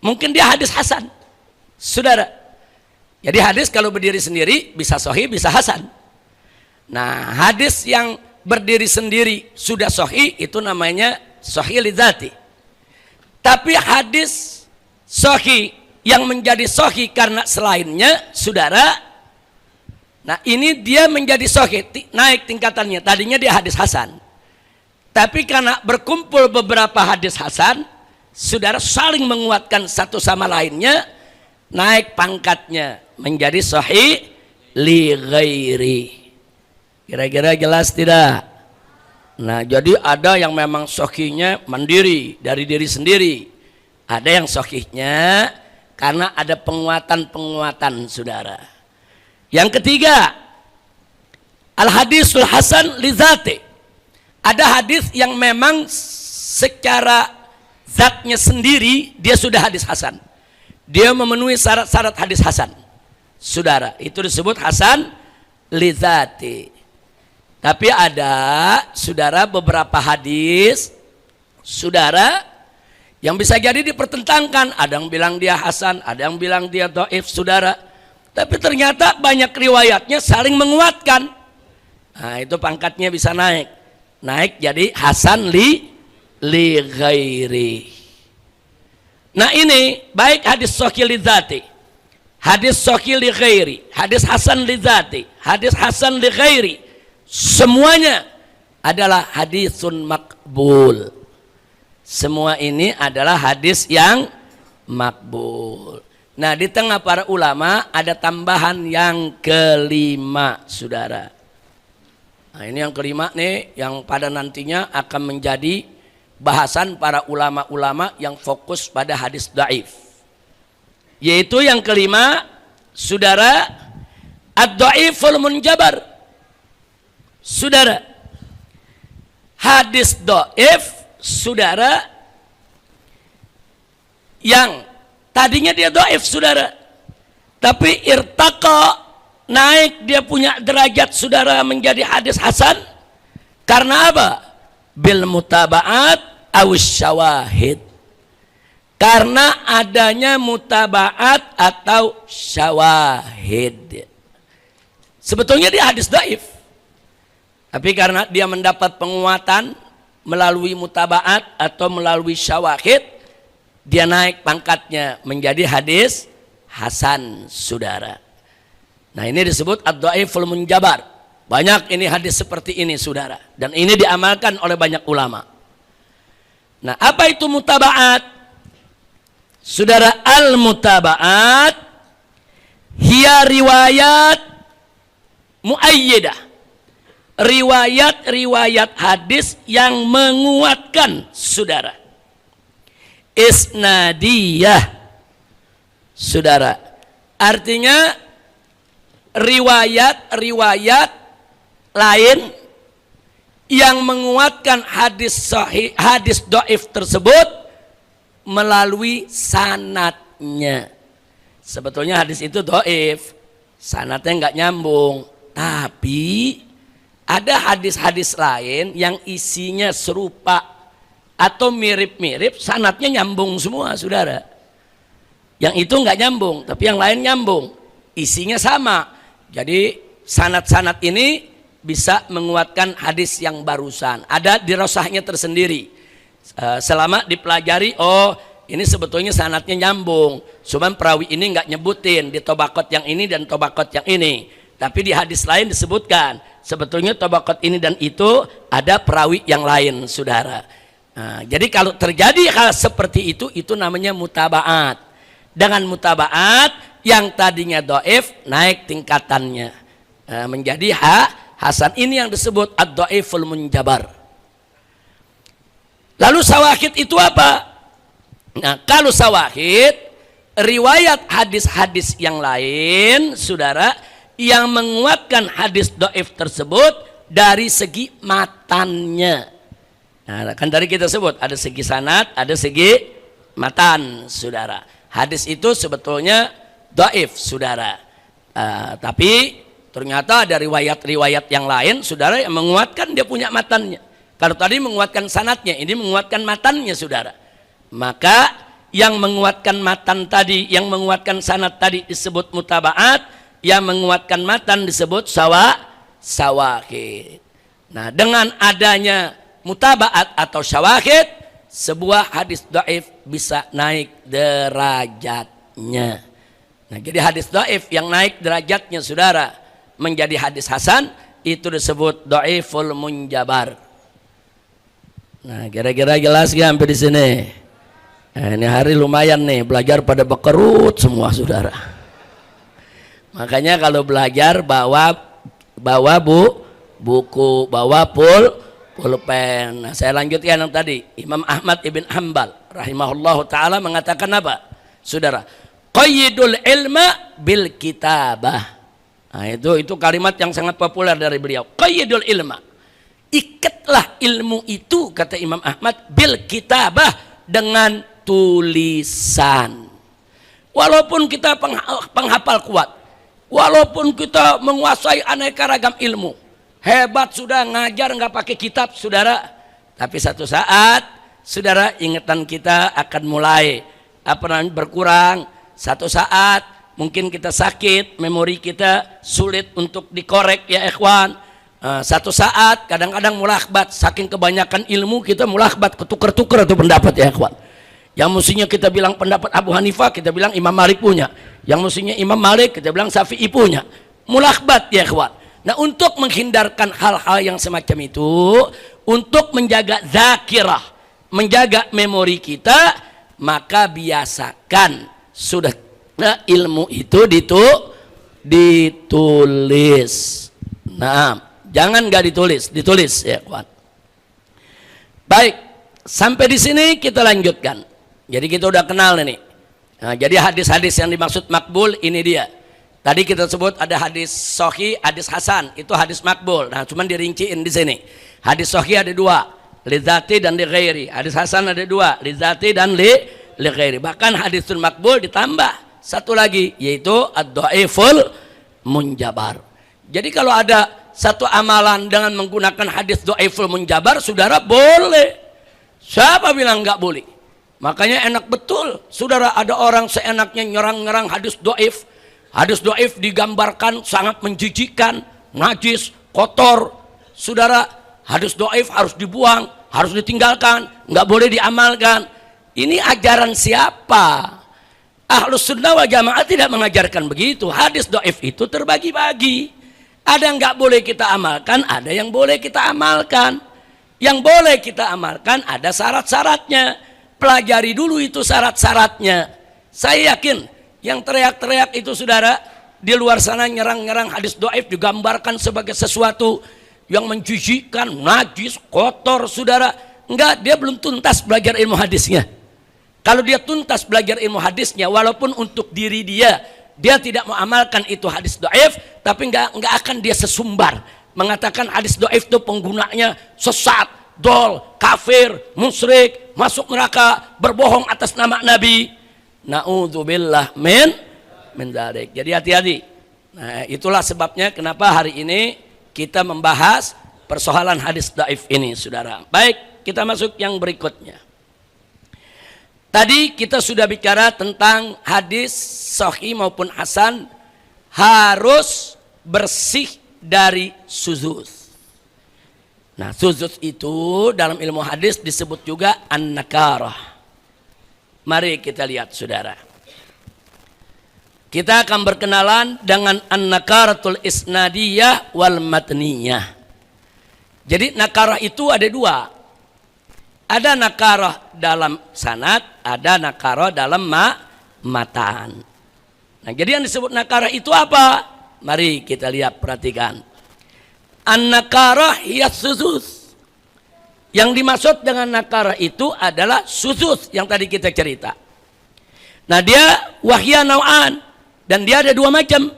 mungkin dia hadis hasan. Saudara, jadi hadis kalau berdiri sendiri bisa sahih, bisa hasan. Nah, hadis yang berdiri sendiri sudah sahih itu namanya sahih li dzati. Tapi hadis sahih yang menjadi sahih karena selainnya, saudara, nah ini dia menjadi sahih, naik tingkatannya. Tadinya dia hadis hasan. Tapi karena berkumpul beberapa hadis hasan, saudara, saling menguatkan satu sama lainnya, naik pangkatnya menjadi sahih li ghairi. Kira-kira jelas tidak? Nah, jadi ada yang memang sahihnya mandiri dari diri sendiri. Ada yang sahihnya karena ada penguatan-penguatan, saudara. Yang ketiga, al-hadisul hasan li dzati. Ada hadis yang memang secara zatnya sendiri dia sudah hadis hasan. Dia memenuhi syarat-syarat hadis hasan. Saudara, itu disebut hasan li dzati. Tapi ada, saudara, beberapa hadis, saudara, yang bisa jadi dipertentangkan. Ada yang bilang dia hasan, ada yang bilang dia dhaif, saudara. Tapi ternyata banyak riwayatnya saling menguatkan. Nah, itu pangkatnya bisa naik. Naik jadi hasan li ghairi. Nah ini, baik hadis sahih li dzati, hadis sahih li ghairi, hadis hasan li dzati, hadis hasan li ghairi, semuanya adalah hadisun makbul. Semua ini adalah hadis yang makbul. Nah, di tengah para ulama ada tambahan yang kelima, saudara. Nah, ini yang kelima nih, yang pada nantinya akan menjadi bahasan para ulama-ulama yang fokus pada hadis dhaif. Yaitu yang kelima, saudara, ad-dhaiful munjabar. Saudara, hadis dhaif, saudara, yang tadinya dia dhaif, saudara, tapi irtaqa, naik dia punya derajat, saudara, menjadi hadis hasan. Karena apa? Bil mutaba'at awis syawahid. Karena adanya mutaba'at atau syawahid. Sebetulnya dia hadis dhaif, tapi karena dia mendapat penguatan melalui mutaba'at atau melalui syawahid, dia naik pangkatnya menjadi hadis hasan, saudara. Nah, ini disebut ad-dhaiful munjabar. Banyak ini hadis seperti ini, saudara, dan ini diamalkan oleh banyak ulama. Nah, apa itu mutaba'at? Saudara, al-mutaba'at hiya riwayat muayyidah. Riwayat-riwayat hadis yang menguatkan, saudara. Isnadiyah, saudara. Artinya riwayat-riwayat lain yang menguatkan hadis sahih, hadis dhaif tersebut melalui sanadnya. Sebetulnya hadis itu dhaif, sanadnya nggak nyambung, tapi ada hadis-hadis lain yang isinya serupa atau mirip-mirip, sanadnya nyambung semua, saudara. Yang itu nggak nyambung, tapi yang lain nyambung, isinya sama. Jadi sanad-sanad ini bisa menguatkan hadis yang barusan. Ada dirosahnya tersendiri. Selama dipelajari, oh ini sebetulnya sanadnya nyambung, cuman perawi ini nggak nyebutin di tobakot yang ini dan tobakot yang ini. Tapi di hadis lain disebutkan, sebetulnya tobakot ini dan itu ada perawi yang lain, saudara. Nah, jadi kalau terjadi hal seperti itu namanya mutaba'at. Dengan mutaba'at, yang tadinya dhaif naik tingkatannya menjadi hasan. Ini yang disebut ad-dhaiful munjabar. Lalu syawahid itu apa? Nah, kalau syawahid, riwayat hadis-hadis yang lain, saudara, yang menguatkan hadis dhaif tersebut dari segi matannya. Nah, kan tadi kita sebut ada segi sanad, ada segi matan, saudara. Hadis itu sebetulnya dhaif, saudara. Tapi ternyata ada riwayat-riwayat yang lain, saudara, yang menguatkan dia punya matannya. Kalau tadi menguatkan sanadnya, ini menguatkan matannya, saudara. Maka yang menguatkan matan tadi, yang menguatkan sanad tadi disebut mutaba'at, yang menguatkan matan disebut syawahid. Nah, dengan adanya mutaba'at atau syawahid, sebuah hadis dhaif bisa naik derajatnya. Nah, jadi hadis dhaif yang naik derajatnya, saudara, menjadi hadis hasan, itu disebut dhaiful munjabar. Nah, kira-kira jelas gak sampai di sini? Nah, ini hari lumayan nih, belajar pada bekerut semua, saudara. Makanya kalau belajar bawa buku, bawa pulpen. Nah, saya lanjutkan yang tadi. Imam Ahmad ibn Hanbal rahimahullahu taala mengatakan apa? Saudara, qayyidul ilma bil kitabah. Nah, itu kalimat yang sangat populer dari beliau. Qayyidul ilma. Ikatlah ilmu itu, kata Imam Ahmad, bil kitabah, dengan tulisan. Walaupun kita penghafal kuat, walaupun kita menguasai aneka ragam ilmu, hebat sudah ngajar nggak pakai kitab, saudara, tapi satu saat, saudara, ingatan kita akan mulai berkurang. Satu saat mungkin kita sakit, memori kita sulit untuk dikorek, ya ikhwan. Satu saat kadang-kadang mulahbat, saking kebanyakan ilmu kita mulahbat, ketuker-tuker itu pendapat, ya ikhwan. Yang mestinya kita bilang pendapat Abu Hanifah, kita bilang Imam Malik punya. Yang mestinya Imam Malik, kita bilang Syafi'i punya. Mulahbat, ya ikhwan. Nah, untuk menghindarkan hal-hal yang semacam itu, untuk menjaga zakirah, menjaga memori kita, maka biasakan sudah ilmu itu ditulis. Nah, jangan nggak ditulis ya kawan. Baik, sampai di sini kita lanjutkan. Jadi kita udah kenal ini. Nah, jadi hadis-hadis yang dimaksud makbul ini dia. Tadi kita sebut ada hadis sahih, hadis hasan, itu hadis makbul. Nah, cuman dirinciin di sini. Hadis sahih ada dua, li dzati dan li ghairi. Hadis hasan ada dua, li dzati dan li ghairi. Bahkan hadisul makbul ditambah satu lagi, yaitu ad-dhaiful munjabar. Jadi kalau ada satu amalan dengan menggunakan hadis dhaiful munjabar, saudara boleh. Siapa bilang nggak boleh? Makanya enak betul, saudara, ada orang seenaknya nyerang-nyerang hadis dhaif. Hadis dhaif digambarkan sangat menjijikkan, najis, kotor. Saudara, hadis dhaif harus dibuang, harus ditinggalkan, nggak boleh diamalkan. Ini ajaran siapa? Ahlus sunnah wal jamaah tidak mengajarkan begitu. Hadis dhaif itu terbagi-bagi. Ada yang nggak boleh kita amalkan, ada yang boleh kita amalkan. Yang boleh kita amalkan ada syarat-syaratnya. Pelajari dulu itu syarat-syaratnya. Saya yakin yang teriak-teriak itu saudara, di luar sana nyerang-nyerang hadis dhaif digambarkan sebagai sesuatu yang menjijikkan, najis, kotor, saudara. Enggak, dia belum tuntas belajar ilmu hadisnya. Kalau dia tuntas belajar ilmu hadisnya, walaupun untuk diri dia tidak mau amalkan itu hadis dhaif, tapi enggak akan dia sesumbar mengatakan hadis dhaif itu penggunanya sesat, dol, kafir, musyrik, masuk neraka, berbohong atas nama Nabi. Na'udzubillah min dzalik. Jadi hati-hati. Nah, itulah sebabnya kenapa hari ini kita membahas persoalan hadis dhaif ini, saudara. Baik, kita masuk yang berikutnya. Tadi kita sudah bicara tentang hadis sahih maupun hasan harus bersih dari suzuz. Nah, suzuz itu dalam ilmu hadis disebut juga an-nakarah. Mari kita lihat, saudara. Kita akan berkenalan dengan an-nakaratul isnadiyah wal matniyah. Jadi nakarah itu ada dua. Ada nakarah dalam sanad, ada nakarah dalam matan. Nah, jadi yang disebut nakarah itu apa? Mari kita lihat, perhatikan. An-nakarah hiya suzuz. Yang dimaksud dengan nakarah itu adalah suzuz yang tadi kita cerita. Nah, dia wahya nau'an, dan dia ada dua macam.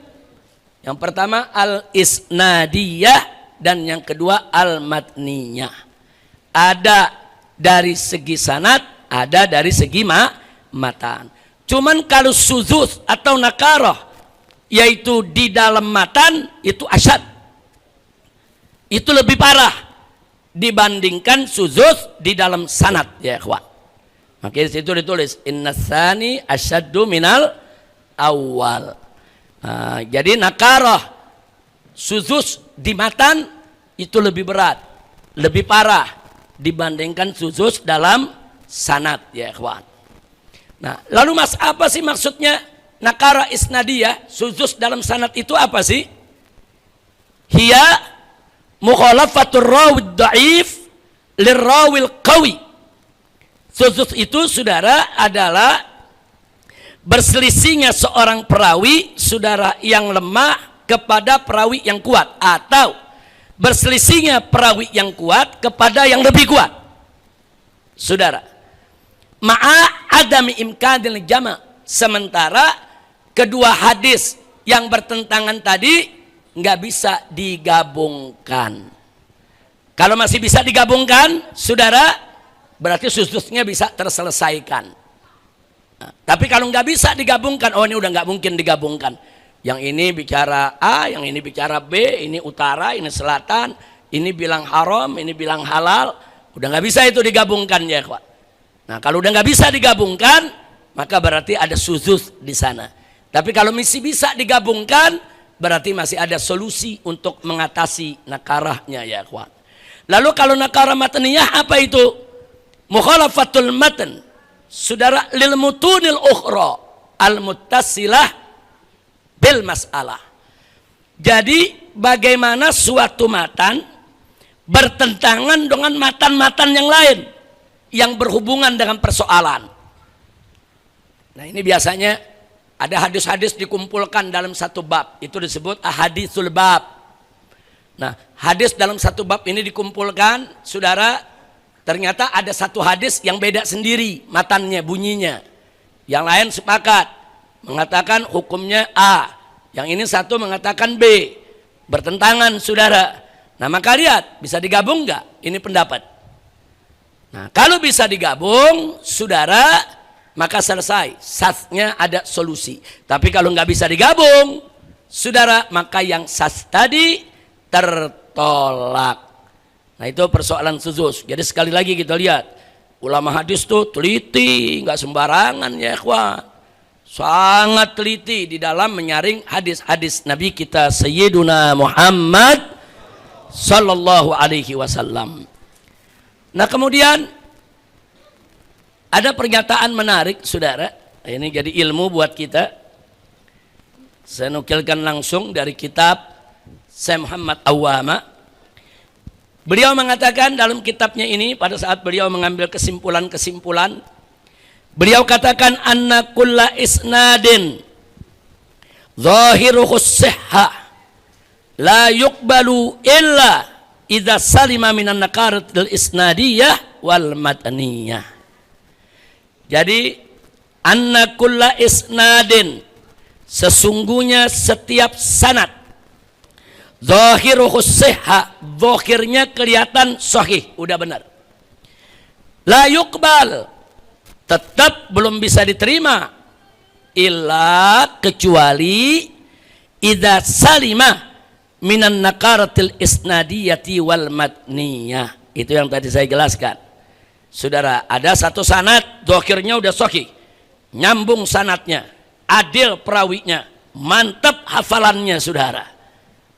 Yang pertama al-isnadiyah dan yang kedua al-matniyah. Ada dari segi sanad, ada dari segi matan. Cuman kalau suzuz atau nakarah yaitu di dalam matan itu asyad. Itu lebih parah dibandingkan suzuz di dalam sanad, ya ikhwan. Makanya di situ ditulis inna tsani asyaddu minal awal. Nah, jadi nakarah suzuz di matan itu lebih berat, lebih parah dibandingkan suzuz dalam sanad, ya ikhwan. Nah, lalu apa sih maksudnya nakarah isnadiyah, suzuz dalam sanad itu apa sih? Hiya mukhalafatur rawid dhaif lirrawil qawi. Suzuz itu, saudara, adalah berselisihnya seorang perawi, saudara, yang lemah kepada perawi yang kuat, atau berselisihnya perawi yang kuat kepada yang lebih kuat, saudara. Ma'a adami imkanil jama'. Sementara kedua hadis yang bertentangan tadi nggak bisa digabungkan. Kalau masih bisa digabungkan, saudara, berarti suzuznya bisa terselesaikan. Nah, tapi kalau nggak bisa digabungkan, oh ini udah nggak mungkin digabungkan. Yang ini bicara A, yang ini bicara B, ini utara, ini selatan, ini bilang haram, ini bilang halal, udah nggak bisa itu digabungkan, ya kawan. Nah, kalau udah nggak bisa digabungkan, maka berarti ada suzuz di sana. Tapi kalau masih bisa digabungkan, berarti masih ada solusi untuk mengatasi nakarahnya, ya kawan. Lalu kalau nakarah matniyah apa itu? Mukhalafatul matan, saudara, lil mutunil ukhra al muttasilah bil mas'alah. Jadi bagaimana suatu matan bertentangan dengan matan-matan yang lain yang berhubungan dengan persoalan. Nah ini biasanya ada hadis-hadis dikumpulkan dalam satu bab, itu disebut ahaditsul bab. Nah hadis dalam satu bab ini dikumpulkan, saudara, ternyata ada satu hadis yang beda sendiri matannya, bunyinya. Yang lain sepakat mengatakan hukumnya A, yang ini satu mengatakan B, bertentangan, saudara. Nah maka lihat, bisa digabung nggak? Ini pendapat. Nah kalau bisa digabung, saudara, maka selesai, sasnya ada solusi. Tapi kalau nggak bisa digabung, saudara, maka yang sas tadi tertolak. Nah itu persoalan suzuz. Jadi sekali lagi kita lihat, ulama hadis tuh teliti, nggak sembarangan ya ikhwan. Sangat teliti di dalam menyaring hadis-hadis Nabi kita Sayyiduna Muhammad Sallallahu Alaihi Wasallam. Nah kemudian ada pernyataan menarik, saudara. Ini jadi ilmu buat kita. Saya nukilkan langsung dari kitab Syekh Muhammad Awwama. Beliau mengatakan dalam kitabnya ini, pada saat beliau mengambil kesimpulan-kesimpulan, beliau katakan anna kulla isnadin zahiruhu sihha la yuqbalu illa idza salima minan naqaratil isnadiyah wal matniyah. Jadi anna kulla isnadin, sesungguhnya setiap sanad, zahiruhu sihha, zahirnya kelihatan sahih, udah benar, la yuqbal, tetap belum bisa diterima, illa, kecuali idza salima minan naqaratil isnadiyati wal matniyah. Itu yang tadi saya jelaskan, saudara. Ada satu sanad, zahirnya udah sahih, nyambung sanadnya, adil perawinya, mantap hafalannya, saudara.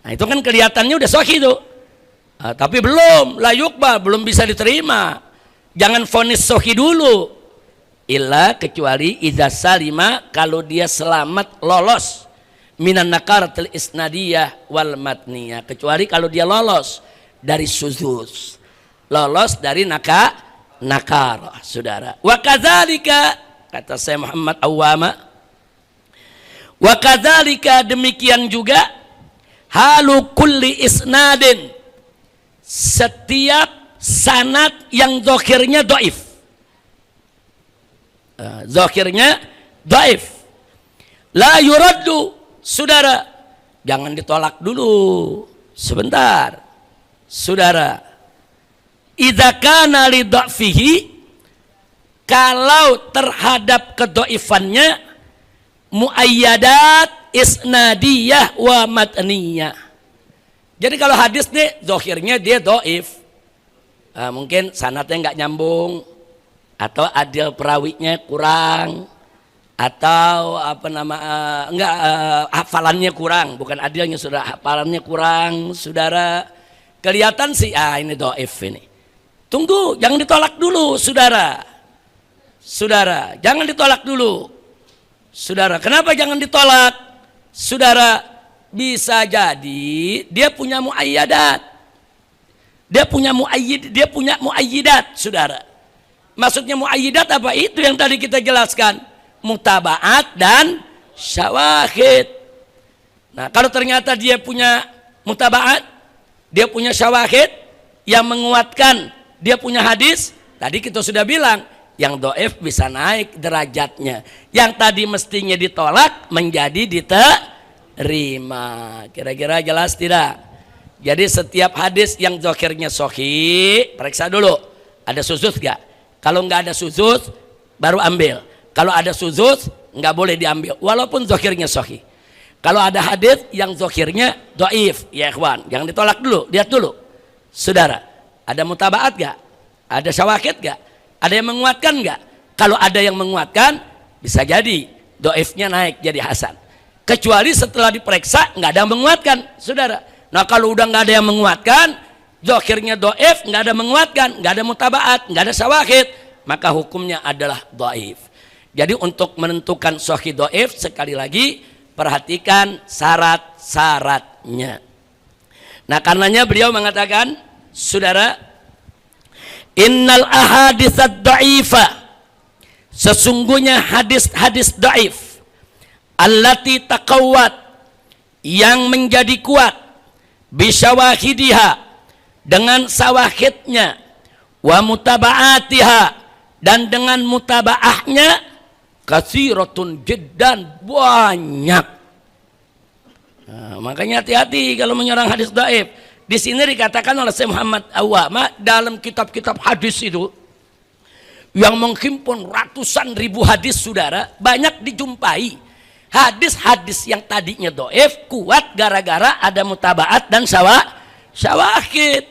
Nah itu kan kelihatannya udah sahih itu. Nah, tapi belum, la yuqbal, belum bisa diterima. Jangan vonis sahih dulu. Illa, kecuali idza salima, kalau dia selamat, lolos minan naqaratil isnadiyah wal matniyah, kecuali kalau dia lolos dari suzuz, lolos dari nakarah, saudara. Wa kadzalika, kata Syekh Muhammad Awwama, wa kadzalika, demikian juga halu kulli isnadin, setiap sanad yang zahirnya dhaif, zahirnya dhaif, la yuraddu, saudara, jangan ditolak dulu, sebentar, saudara. Idza kana li dha'fihi, kalau terhadap kedhaifannya, muayyadat isnadiyah wa matniyah. Jadi kalau hadis nih zahirnya dia dhaif, mungkin sanadnya nggak nyambung, atau adil perawinya kurang, atau apa nama hafalannya kurang, bukan adilnya, saudara, hafalannya kurang, saudara. Kelihatan sih ini dhaif ini. Tunggu, jangan ditolak dulu, saudara. Saudara, jangan ditolak dulu, saudara. Kenapa jangan ditolak, saudara? Bisa jadi dia punya muayyadat, dia punya muayyidat, saudara. Maksudnya muayyidat apa? Itu yang tadi kita jelaskan, mutabaat dan syawahid. Nah kalau ternyata dia punya mutabaat, dia punya syawahid yang menguatkan, dia punya hadis, tadi kita sudah bilang, yang dhaif bisa naik derajatnya, yang tadi mestinya ditolak menjadi diterima. Kira-kira jelas tidak? Jadi setiap hadis yang zahirnya sahih, periksa dulu ada suzuz gak? Kalau nggak ada suzuz baru ambil. Kalau ada suzuz nggak boleh diambil, walaupun zahirnya sahih. Kalau ada hadis yang zahirnya dhaif, ya ikhwan, jangan ditolak dulu, lihat dulu, saudara. Ada mutabaat gak? Ada syawahid gak? Ada yang menguatkan gak? Kalau ada yang menguatkan, bisa jadi dhaifnya naik jadi hasan. Kecuali setelah diperiksa nggak ada yang menguatkan, saudara. Nah kalau udah nggak ada yang menguatkan, zahirnya dhaif, nggak ada menguatkan, nggak ada mutabaat, nggak ada syawahid, maka hukumnya adalah dhaif. Jadi untuk menentukan sahih dhaif, sekali lagi perhatikan syarat-syaratnya. Nah karenanya beliau mengatakan, saudara, Innal ahaditsad dha'ifa, sesungguhnya hadis-hadis dhaif, allati taqawwat, yang menjadi kuat, bisyawahidiha, dengan sawahidnya, wa mutaba'atiha, dan dengan mutaba'ahnya, katsiratun jiddan, banyak. Nah, makanya hati-hati kalau menyerang hadis dhaif. Di sini dikatakan oleh Syekh Muhammad Awwama dalam kitab-kitab hadis itu yang menghimpun ratusan ribu hadis, saudara, banyak dijumpai hadis-hadis yang tadinya dhaif kuat gara-gara ada mutaba'at dan syawahid.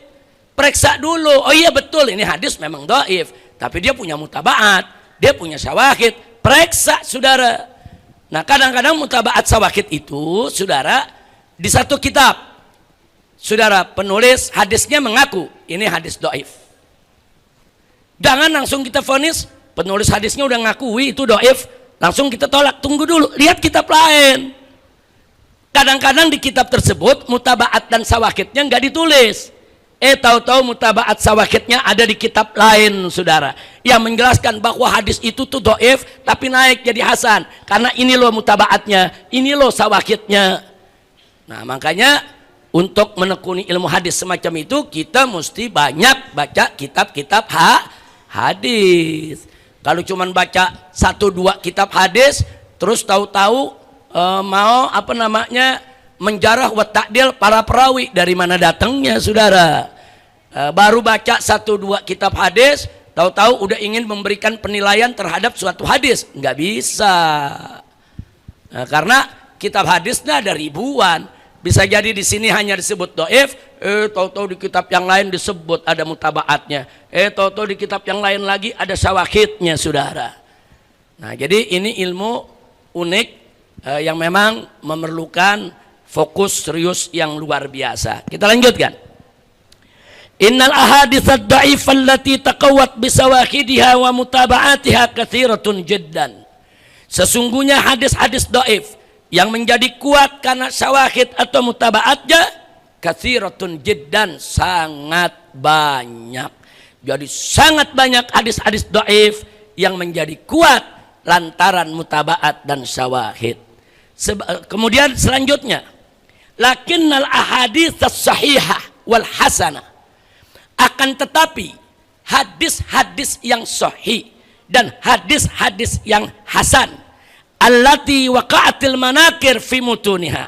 Periksa dulu, oh iya betul ini hadis memang dhaif, tapi dia punya mutaba'at, dia punya syawahid. Periksa, saudara. Nah, kadang-kadang mutaba'at syawahid itu, saudara, di satu kitab, saudara, penulis hadisnya mengaku ini hadis dhaif. Jangan langsung kita vonis penulis hadisnya udah ngakui itu dhaif, langsung kita tolak. Tunggu dulu, lihat kitab lain. Kadang-kadang di kitab tersebut mutaba'at dan syawahidnya nggak ditulis. Tahu-tahu mutaba'at syawahidnya ada di kitab lain, saudara, yang menjelaskan bahwa hadis itu tuh dhaif tapi naik jadi hasan karena ini loh mutaba'atnya, ini loh syawahidnya. Nah, makanya untuk menekuni ilmu hadis semacam itu kita mesti banyak baca kitab-kitab hadis. Kalau cuma baca 1-2 kitab hadis terus tahu-tahu mau menjarah wa ta'dil para perawi, dari mana datangnya, saudara? Baru baca 1-2 kitab hadis tahu-tahu udah ingin memberikan penilaian terhadap suatu hadis, nggak bisa. Karena kitab hadisnya ada ribuan. Bisa jadi di sini hanya disebut dhaif, tahu-tahu di kitab yang lain disebut ada mutaba'atnya, tahu-tahu di kitab yang lain lagi ada syawahidnya, saudara. Nah, jadi ini ilmu unik yang memang memerlukan fokus serius yang luar biasa. Kita lanjutkan. Innal ahaditsad dhaifah allati taqawwat bisawahidiha wa mutaba'atiha katsiratun jiddan. Sesungguhnya hadis-hadis dhaif yang menjadi kuat karena syawahid atau mutaba'atnya, katsiratun jiddan, sangat banyak. Jadi sangat banyak hadis-hadis dhaif yang menjadi kuat lantaran mutaba'at dan syawahid. Kemudian selanjutnya, lakinnal ahadits sahihah wal hasanah, akan tetapi hadis-hadis yang sahih dan hadis-hadis yang hasan, allati waqa'atil manakir fi mutuniha,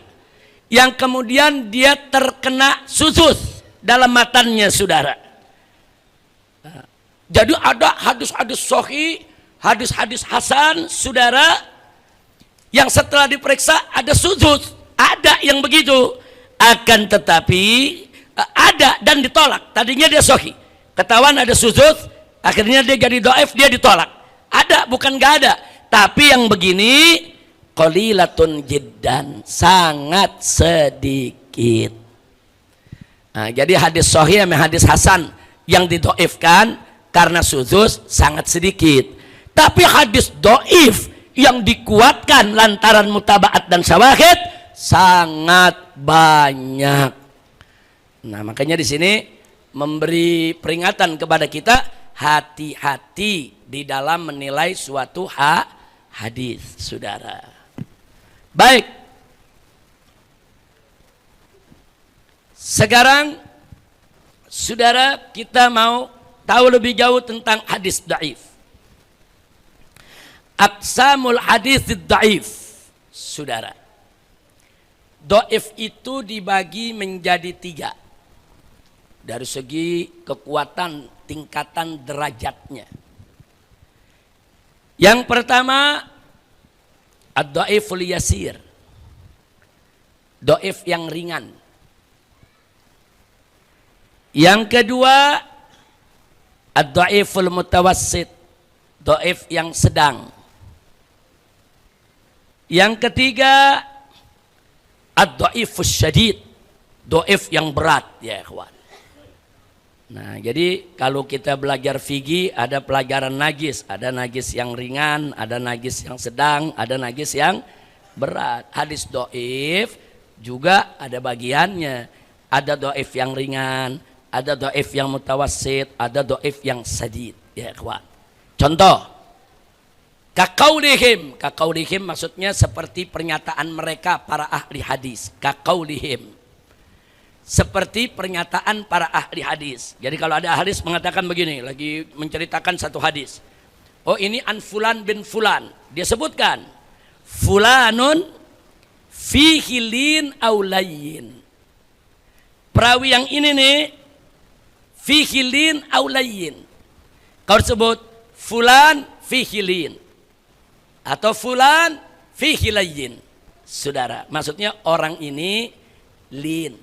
yang kemudian dia terkena suzuz dalam matannya, saudara. Jadi ada hadis-hadis sahih, hadis-hadis hasan, saudara, yang setelah diperiksa ada suzuz, ada yang begitu. Akan tetapi ada dan ditolak. Tadinya dia sahih, ketahuan ada suzuz, akhirnya dia jadi dhaif, dia ditolak. Ada, bukan nggak ada. Tapi yang begini qalilatun jiddan, sangat sedikit. Nah, jadi hadis sahih sama hadis hasan yang didhaifkan karena suzuz sangat sedikit. Tapi hadis dhaif yang dikuatkan lantaran mutaba'at dan syawahid sangat banyak. Nah, makanya di sini memberi peringatan kepada kita, hati-hati di dalam menilai suatu hadis, saudara. Baik, sekarang saudara kita mau tahu lebih jauh tentang hadis dhaif. Aqsamul hadis dhaif, saudara. Dhaif itu dibagi menjadi 3 dari segi kekuatan tingkatan derajatnya. Yang pertama, ad-dhaiful yasir, dhaif yang ringan. Yang kedua, ad-dhaiful mutawassit, dhaif yang sedang. Yang ketiga, ad-dhaifus syadid, dhaif yang berat, ya ikhwan. Nah, jadi kalau kita belajar fikih ada pelajaran najis, ada najis yang ringan, ada najis yang sedang, ada najis yang berat. Hadis dhaif juga ada bagiannya, ada dhaif yang ringan, ada dhaif yang mutawassit, ada dhaif yang sadid, ya ikhwan. Contoh, kaqaulihim maksudnya seperti pernyataan mereka para ahli hadis. Kaqaulihim, seperti pernyataan para ahli hadis. Jadi kalau ada hadis mengatakan begini, lagi menceritakan satu hadis, oh ini an fulan bin fulan, dia sebutkan fulanun fihi lin aw layyin. Perawi yang ini nih fihi lin aw layyin. Kau sebut fulan fihi lin atau fulan fihi layyin. Saudara, maksudnya orang ini lin,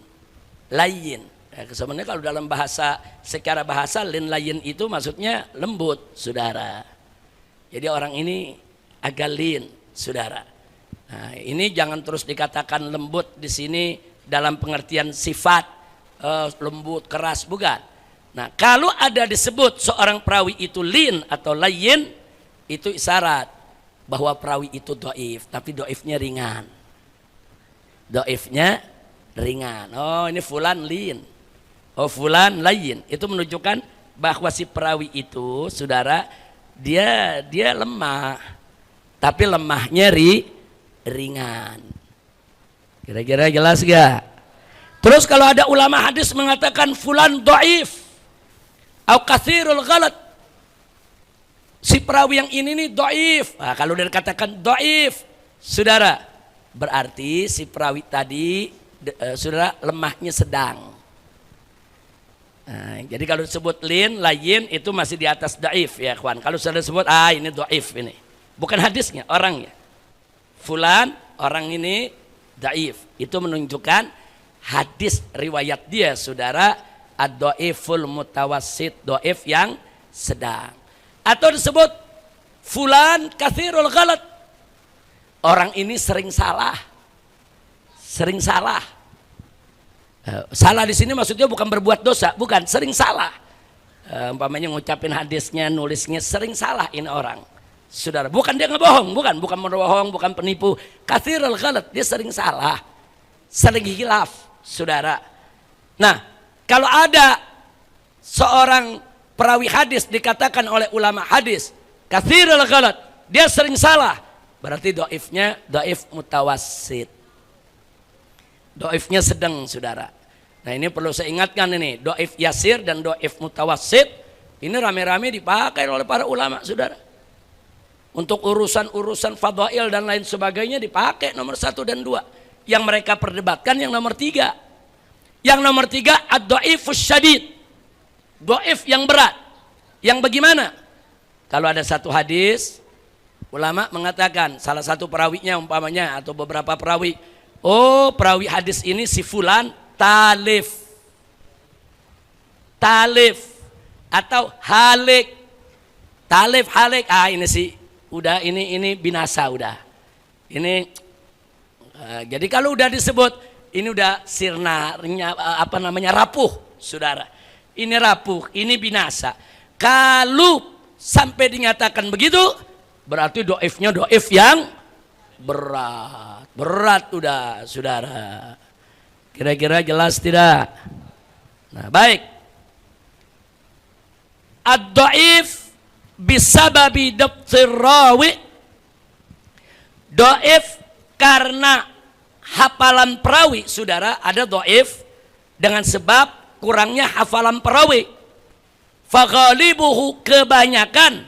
layyin. Sebenarnya kalau dalam bahasa, secara bahasa lin layyin itu maksudnya lembut, saudara. Jadi orang ini agak lin, saudara. Nah, ini jangan terus dikatakan lembut di sini dalam pengertian sifat lembut, keras, bukan. Nah, kalau ada disebut seorang perawi itu lin atau layyin, itu isyarat bahwa perawi itu dhaif, tapi dhaifnya ringan. Dhaifnya ringan. Oh, ini fulan lin. Oh, fulan layyin. Itu menunjukkan bahwa si perawi itu, saudara, dia lemah. Tapi lemahnya ringan. Kira-kira jelas gak? Terus kalau ada ulama hadis mengatakan fulan dhaif au katsirul ghalat, si perawi yang ini nih dhaif. Nah, kalau dia katakan dhaif, saudara, berarti si perawi tadi saudara lemahnya sedang. Nah, jadi kalau disebut lin, layyin itu masih di atas dhaif ya kawan. Kalau sudah disebut ini dhaif ini. Bukan hadisnya, orangnya. Fulan, orang ini dhaif. Itu menunjukkan hadis riwayat dia, saudara, ad-dhaiful mutawassit, dhaif yang sedang. Atau disebut fulan katsirul ghalat. Orang ini sering salah. Sering salah. Salah di sini maksudnya bukan berbuat dosa, bukan, sering salah. Umpamanya ngucapin hadisnya, nulisnya sering salah ini orang. Saudara, bukan dia ngebohong, bukan berbohong, bukan penipu. Katsirul ghalat, dia sering salah. Sering hilaf, saudara. Nah, kalau ada seorang perawi hadis dikatakan oleh ulama hadis katsirul ghalat, dia sering salah, berarti dhaifnya dhaif mutawassit. Dhaifnya sedang, saudara. Nah, ini perlu saya ingatkan ini, dhaif yasir dan dhaif mutawassit ini rame-rame dipakai oleh para ulama, saudara. Untuk urusan-urusan fadail dan lain sebagainya dipakai nomor 1 dan 2. Yang mereka perdebatkan yang nomor 3. Yang nomor 3 ad-dhaifus syadid. Dhaif yang berat. Yang bagaimana? Kalau ada satu hadis, ulama mengatakan salah satu perawinya umpamanya atau beberapa perawi, oh perawi hadis ini si fulan talif atau halik. Talif halik, ini sih udah ini binasa udah. Ini jadi kalau udah disebut ini udah sirnanya rapuh, saudara. Ini rapuh, ini binasa. Kalau sampai dinyatakan begitu, berarti dhaifnya dhaif yang berat udah, saudara. Kira-kira jelas tidak? Nah, baik. Ad-dhaif bisababi dabtir rawi. Dhaif karena hafalan perawi, saudara, ada dhaif dengan sebab kurangnya hafalan perawi. Faghalibuhu, kebanyakan,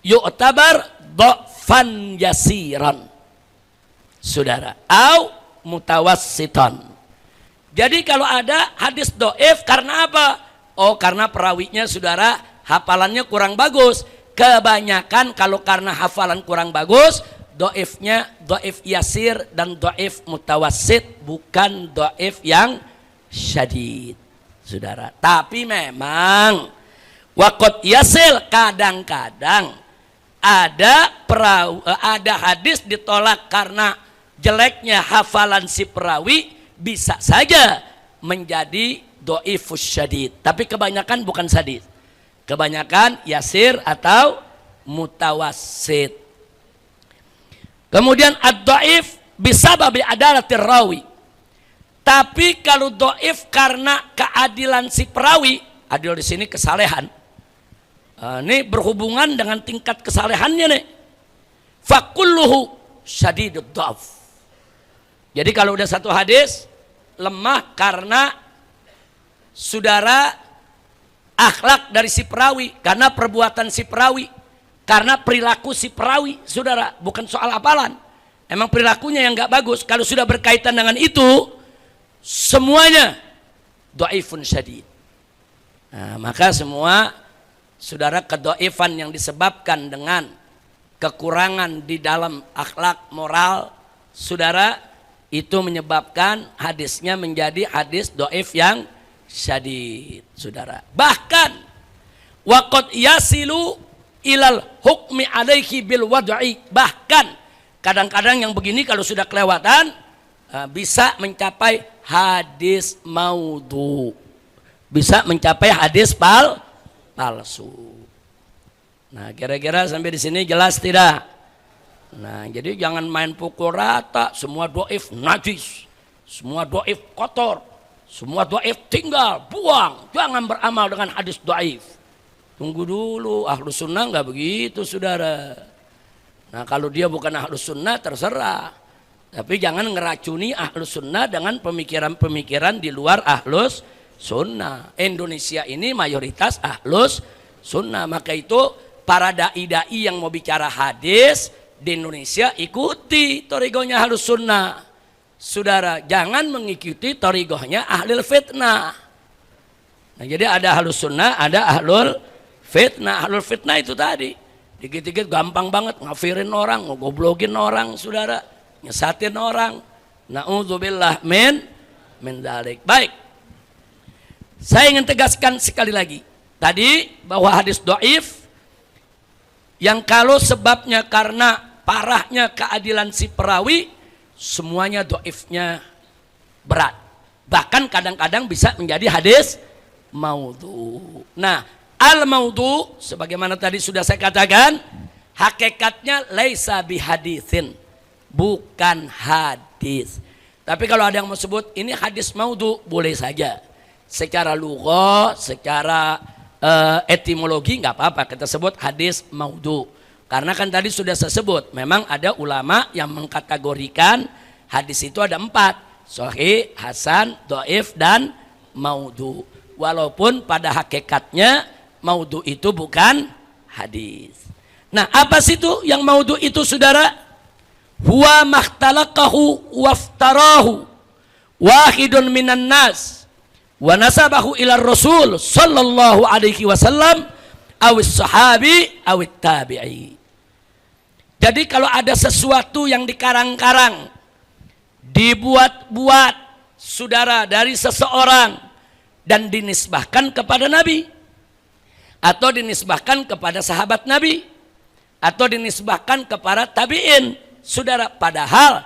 yu'tabar dhafan yasiran, saudara, au mutawassitan. Jadi kalau ada hadis dhaif karena apa? Oh, karena perawinya, saudara, hafalannya kurang bagus. Kebanyakan kalau karena hafalan kurang bagus, dhaifnya dhaif yasir dan dhaif mutawassit, bukan dhaif yang syadid, saudara. Tapi memang waqad yasil, kadang-kadang ada hadis ditolak karena jeleknya hafalan si perawi, bisa saja menjadi dhaifus syadid. Tapi kebanyakan bukan syadid. Kebanyakan yasir atau mutawassit. Kemudian ad-dhaif bisababi adalatir rawi. Tapi kalau doif karena keadilan si perawi, adil di sini kesalehan. Ini berhubungan dengan tingkat kesalehannya nih. Fakulluhu syadidud dhaf. Jadi kalau udah satu hadis lemah karena saudara akhlak dari si perawi, karena perbuatan si perawi, karena perilaku si perawi, saudara, bukan soal hafalan. Emang perilakunya yang nggak bagus. Kalau sudah berkaitan dengan itu, semuanya dhaifun syadid. Nah, maka semua saudara kedoifan yang disebabkan dengan kekurangan di dalam akhlak moral, saudara, itu menyebabkan hadisnya menjadi hadis dhaif yang syadid, saudara. Bahkan waqad yasilu ilal hukmi alaihi bil wad'i, bahkan kadang-kadang yang begini kalau sudah kelewatan bisa mencapai hadis maudhu, bisa mencapai hadis palsu. Nah, kira-kira sampai di sini jelas tidak? Nah, jadi jangan main pukul rata, semua dhaif najis, semua dhaif kotor, semua dhaif tinggal, buang. Jangan beramal dengan hadis dhaif. Tunggu dulu, ahlus sunnah nggak begitu, saudara. Nah, kalau dia bukan ahlus sunnah terserah. Tapi jangan ngeracuni ahlus sunnah dengan pemikiran-pemikiran di luar ahlus sunnah. Indonesia ini mayoritas ahlus sunnah. Maka itu para dai-dai yang mau bicara hadis di Indonesia ikuti thariqahnya ahlus sunnah. Saudara, jangan mengikuti thariqahnya ahlul fitnah. Nah, jadi ada ahlus sunnah, ada ahlul fitnah. Ahlul fitnah itu tadi dikit-dikit gampang banget ngafirin orang, ngegoblokin orang, saudara, nyesatin orang. Na'udzubillah min dzalik. Baik, saya ingin tegaskan sekali lagi tadi bahwa hadis dhaif yang kalau sebabnya karena parahnya keadilan si perawi, semuanya dhaifnya berat, bahkan kadang-kadang bisa menjadi hadis maudhu. Nah, al-maudhu sebagaimana tadi sudah saya katakan, hakikatnya laisa bihaditsin, bukan hadis. Tapi kalau ada yang mau sebut ini hadis maudhu, boleh saja. Secara lugha, secara etimologi nggak apa-apa kita sebut hadis maudhu. Karena kan tadi sudah saya sebut, memang ada ulama yang mengkategorikan hadis itu ada 4, sahih, hasan, dhaif, dan maudhu. Walaupun pada hakikatnya maudhu itu bukan hadis. Nah, apa sih itu yang maudhu itu, saudara? Huwa makhtalaqahu waftarahu wahidun minan nas wa nasabahu ila rasul sallallahu alaihi wasallam awis sahabi awit tabi'i. Jadi kalau ada sesuatu yang dikarang-karang, dibuat-buat, saudara, dari seseorang dan dinisbahkan kepada Nabi, atau dinisbahkan kepada sahabat Nabi, atau dinisbahkan kepada tabi'in, saudara, padahal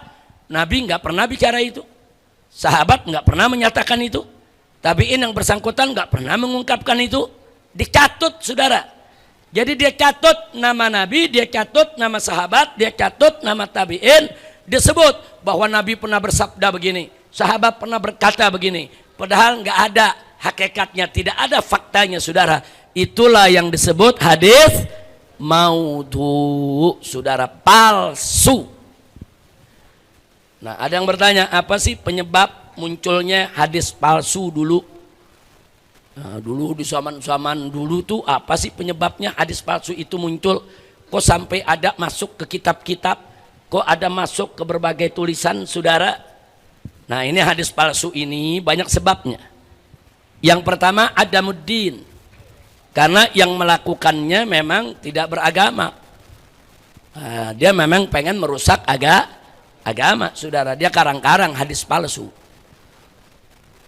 Nabi nggak pernah bicara itu, sahabat nggak pernah menyatakan itu, tabi'in yang bersangkutan nggak pernah mengungkapkan itu, dicatut, saudara. Jadi dia catut nama Nabi, dia catut nama sahabat, dia catut nama tabi'in, disebut bahwa Nabi pernah bersabda begini, sahabat pernah berkata begini, padahal nggak ada hakikatnya, tidak ada faktanya, saudara. Itulah yang disebut hadis maudhu, saudara, palsu. Nah, ada yang bertanya, apa sih penyebab munculnya hadis palsu dulu? Nah, dulu di zaman dulu tuh apa sih penyebabnya hadis palsu itu muncul? Kok sampai ada masuk ke kitab-kitab? Kok ada masuk ke berbagai tulisan, saudara? Nah, ini hadis palsu ini banyak sebabnya. Yang pertama, adamuddin, karena yang melakukannya memang tidak beragama. Nah, dia memang pengen merusak agama, saudara. Dia karang-karang hadis palsu.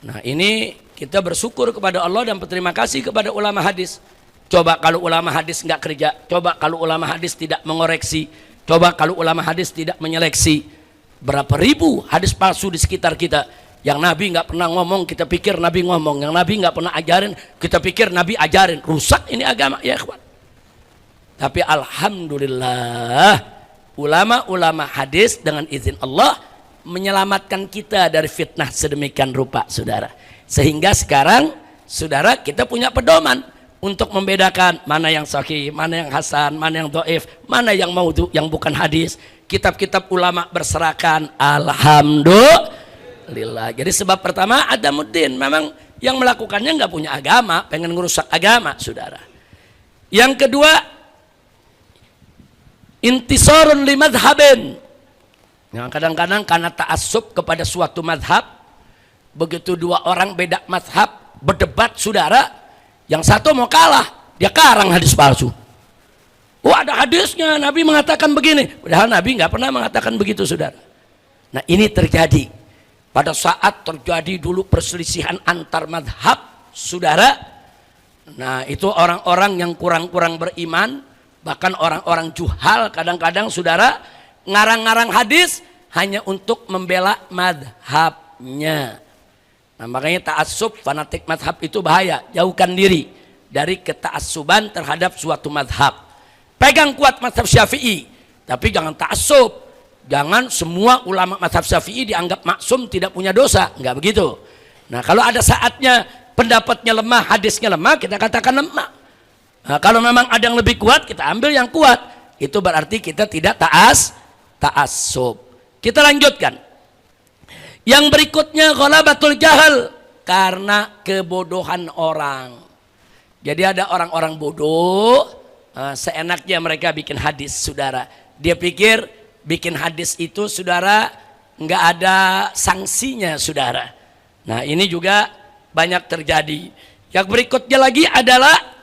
Nah, ini kita bersyukur kepada Allah dan berterima kasih kepada ulama hadis. Coba kalau ulama hadis nggak kerja, coba kalau ulama hadis tidak mengoreksi, coba kalau ulama hadis tidak menyeleksi, berapa ribu hadis palsu di sekitar kita. Yang Nabi nggak pernah ngomong, kita pikir Nabi ngomong. Yang Nabi nggak pernah ajarin, kita pikir Nabi ajarin. Rusak ini agama, ya ikhwan. Tapi alhamdulillah, ulama-ulama hadis dengan izin Allah menyelamatkan kita dari fitnah sedemikian rupa, saudara. Sehingga sekarang, saudara, kita punya pedoman untuk membedakan mana yang sahih, mana yang hasan, mana yang dhaif, mana yang maudhu, yang bukan hadis. Kitab-kitab ulama berserakan, alhamdulillah. Jadi sebab pertama, adamuddin, memang yang melakukannya nggak punya agama, pengen ngerusak agama, saudara. Yang kedua, intisarun li madhabin. Yang kadang-kadang karena ta'assub kepada suatu madhab, begitu dua orang beda madhab berdebat, saudara, yang satu mau kalah, dia karang hadis palsu. Oh, ada hadisnya, Nabi mengatakan begini, padahal Nabi nggak pernah mengatakan begitu, saudara. Nah, ini terjadi pada saat terjadi dulu perselisihan antar madhab, saudara. Nah, itu orang-orang yang kurang-kurang beriman, bahkan orang-orang juhal kadang-kadang, saudara, ngarang-ngarang hadis hanya untuk membela madhabnya. Nah, makanya ta'assub, fanatik madhab itu bahaya. Jauhkan diri dari keta'assuban terhadap suatu madhab. Pegang kuat madhab Syafi'i, tapi jangan ta'assub. Jangan semua ulama madhab Syafi'i dianggap maksum, tidak punya dosa. Enggak begitu. Nah, kalau ada saatnya pendapatnya lemah, hadisnya lemah, kita katakan lemah. Nah, kalau memang ada yang lebih kuat, kita ambil yang kuat. Itu berarti kita tidak ta'assub. Kita lanjutkan. Yang berikutnya, ghalabatul jahal, karena kebodohan orang. Jadi ada orang-orang bodoh, seenaknya mereka bikin hadis, saudara. Dia pikir bikin hadis itu, saudara, nggak ada sanksinya, saudara. Nah, ini juga banyak terjadi. Yang berikutnya lagi adalah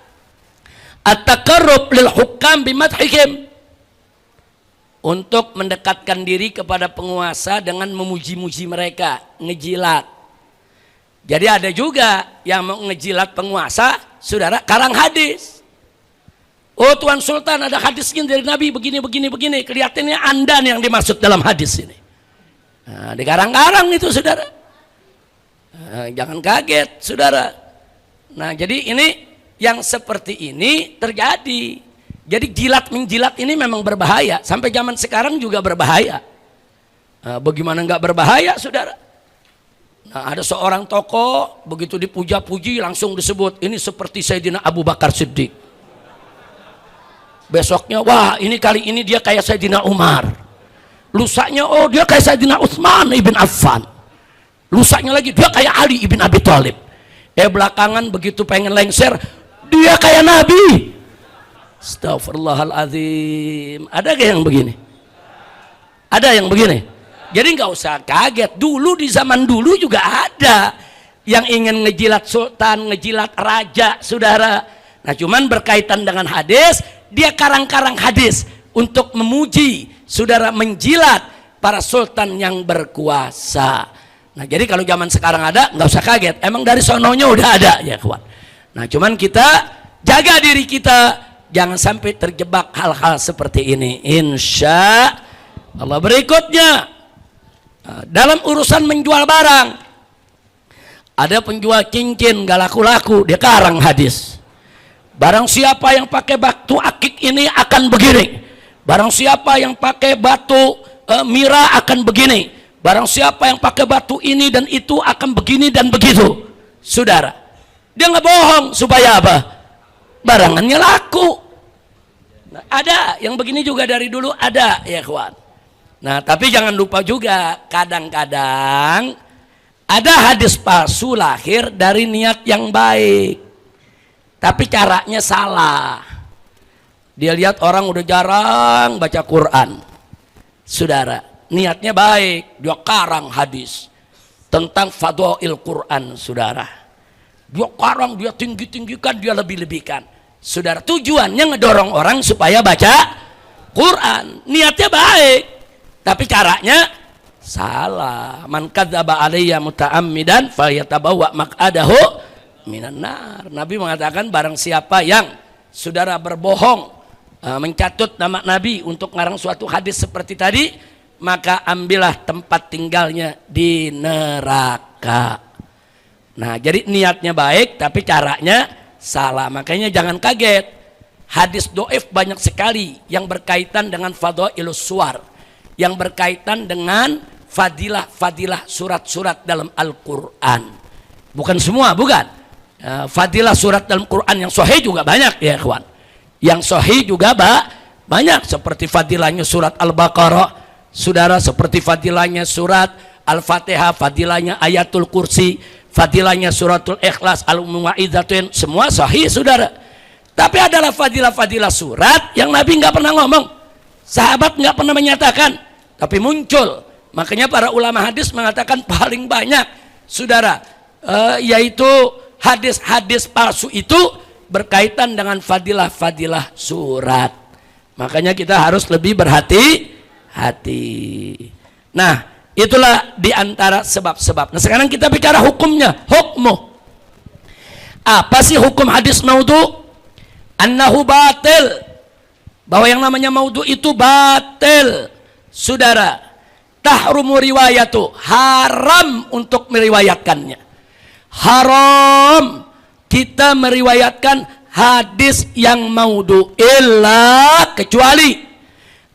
at-taqarrub lil hukam bimadhihim, untuk mendekatkan diri kepada penguasa dengan memuji-muji mereka, ngejilat. Jadi ada juga yang mau ngejilat penguasa, saudara, karang hadis. Oh, Tuan Sultan, ada hadisnya dari Nabi begini, kelihatannya Anda yang dimaksud dalam hadis ini. Nah, dikarang-karang itu, saudara. Nah, jangan kaget, saudara. Nah, jadi ini yang seperti ini terjadi. Jadi jilat-menjilat ini memang berbahaya. Sampai zaman sekarang juga berbahaya. Nah, bagaimana nggak berbahaya, saudara? Nah, ada seorang tokoh, begitu dipuja-puji langsung disebut, ini seperti Sayyidina Abu Bakar Siddiq. Besoknya, wah, ini kali ini dia kayak Sayyidina Umar. Lusanya, oh, dia kayak Sayyidina Utsman ibn Affan. Lusanya lagi, dia kayak Ali ibn Abi Thalib. Belakangan begitu pengen lengser, dia kayak Nabi. Astagfirullahaladzim. Ada gak yang begini? Ada yang begini? Jadi nggak usah kaget. Dulu di zaman dulu juga ada yang ingin ngejilat sultan, ngejilat raja, saudara. Nah, cuman berkaitan dengan hadis, dia karang-karang hadis untuk memuji, saudara, menjilat para sultan yang berkuasa. Nah, jadi kalau zaman sekarang ada, nggak usah kaget. Emang dari sononya udah ada, ya kawan. Nah, cuman kita jaga diri kita, jangan sampai terjebak hal-hal seperti ini, insya Allah. Berikutnya, dalam urusan menjual barang, ada penjual cincin gak laku-laku, dia karang hadis. Barang siapa yang pakai batu akik ini akan begini. Barang siapa yang pakai batu mira akan begini. Barang siapa yang pakai batu ini dan itu akan begini dan begitu. Saudara, dia nggak bohong supaya apa? Barangannya laku. Nah, ada yang begini juga dari dulu ada, ya kawan. Nah, tapi jangan lupa juga kadang-kadang ada hadis palsu lahir dari niat yang baik, tapi caranya salah. Dia lihat orang udah jarang baca Quran, saudara, niatnya baik, dia karang hadis tentang fadhail Quran, saudara. Dia karang, dia tinggi-tinggikan, dia lebih-lebihkan. Saudara, tujuannya ngedorong orang supaya baca Quran. Niatnya baik, tapi caranya salah. Man kadzdzaba alayya muta'ammidan falyatabawwa maq'adahu minan nar. Nabi mengatakan barang siapa yang saudara berbohong, mencatut nama Nabi untuk ngarang suatu hadis seperti tadi, maka ambillah tempat tinggalnya di neraka. Nah, jadi niatnya baik tapi caranya salah. Makanya jangan kaget, hadis doif banyak sekali yang berkaitan dengan fadhailus suwar, yang berkaitan dengan fadilah surat-surat dalam Al-Quran. Bukan semua, bukan. Fadilah surat dalam Quran yang sahih juga banyak ya ikhwan. Yang sahih juga banyak, seperti fadilahnya surat Al-Baqarah, saudara, seperti fadilahnya surat Al-Fatihah, fadilahnya ayatul kursi, fadilahnya suratul ikhlas, Al-Muwaidzatun, semua sahih saudara. Tapi adalah fadilah-fadilah surat yang Nabi nggak pernah ngomong, sahabat nggak pernah menyatakan, tapi muncul. Makanya para ulama hadis mengatakan paling banyak saudara, yaitu hadis-hadis palsu itu berkaitan dengan fadilah-fadilah surat. Makanya kita harus lebih berhati-hati. Nah, itulah diantara sebab-sebab. Nah, sekarang kita bicara hukumnya. Hukmu. Apa sih hukum hadis maudhu? Annahu batil. Bahwa yang namanya maudhu itu batil. Saudara, tahrumu riwayatu. Haram untuk meriwayatkannya. Haram kita meriwayatkan hadis yang maudhu, illa kecuali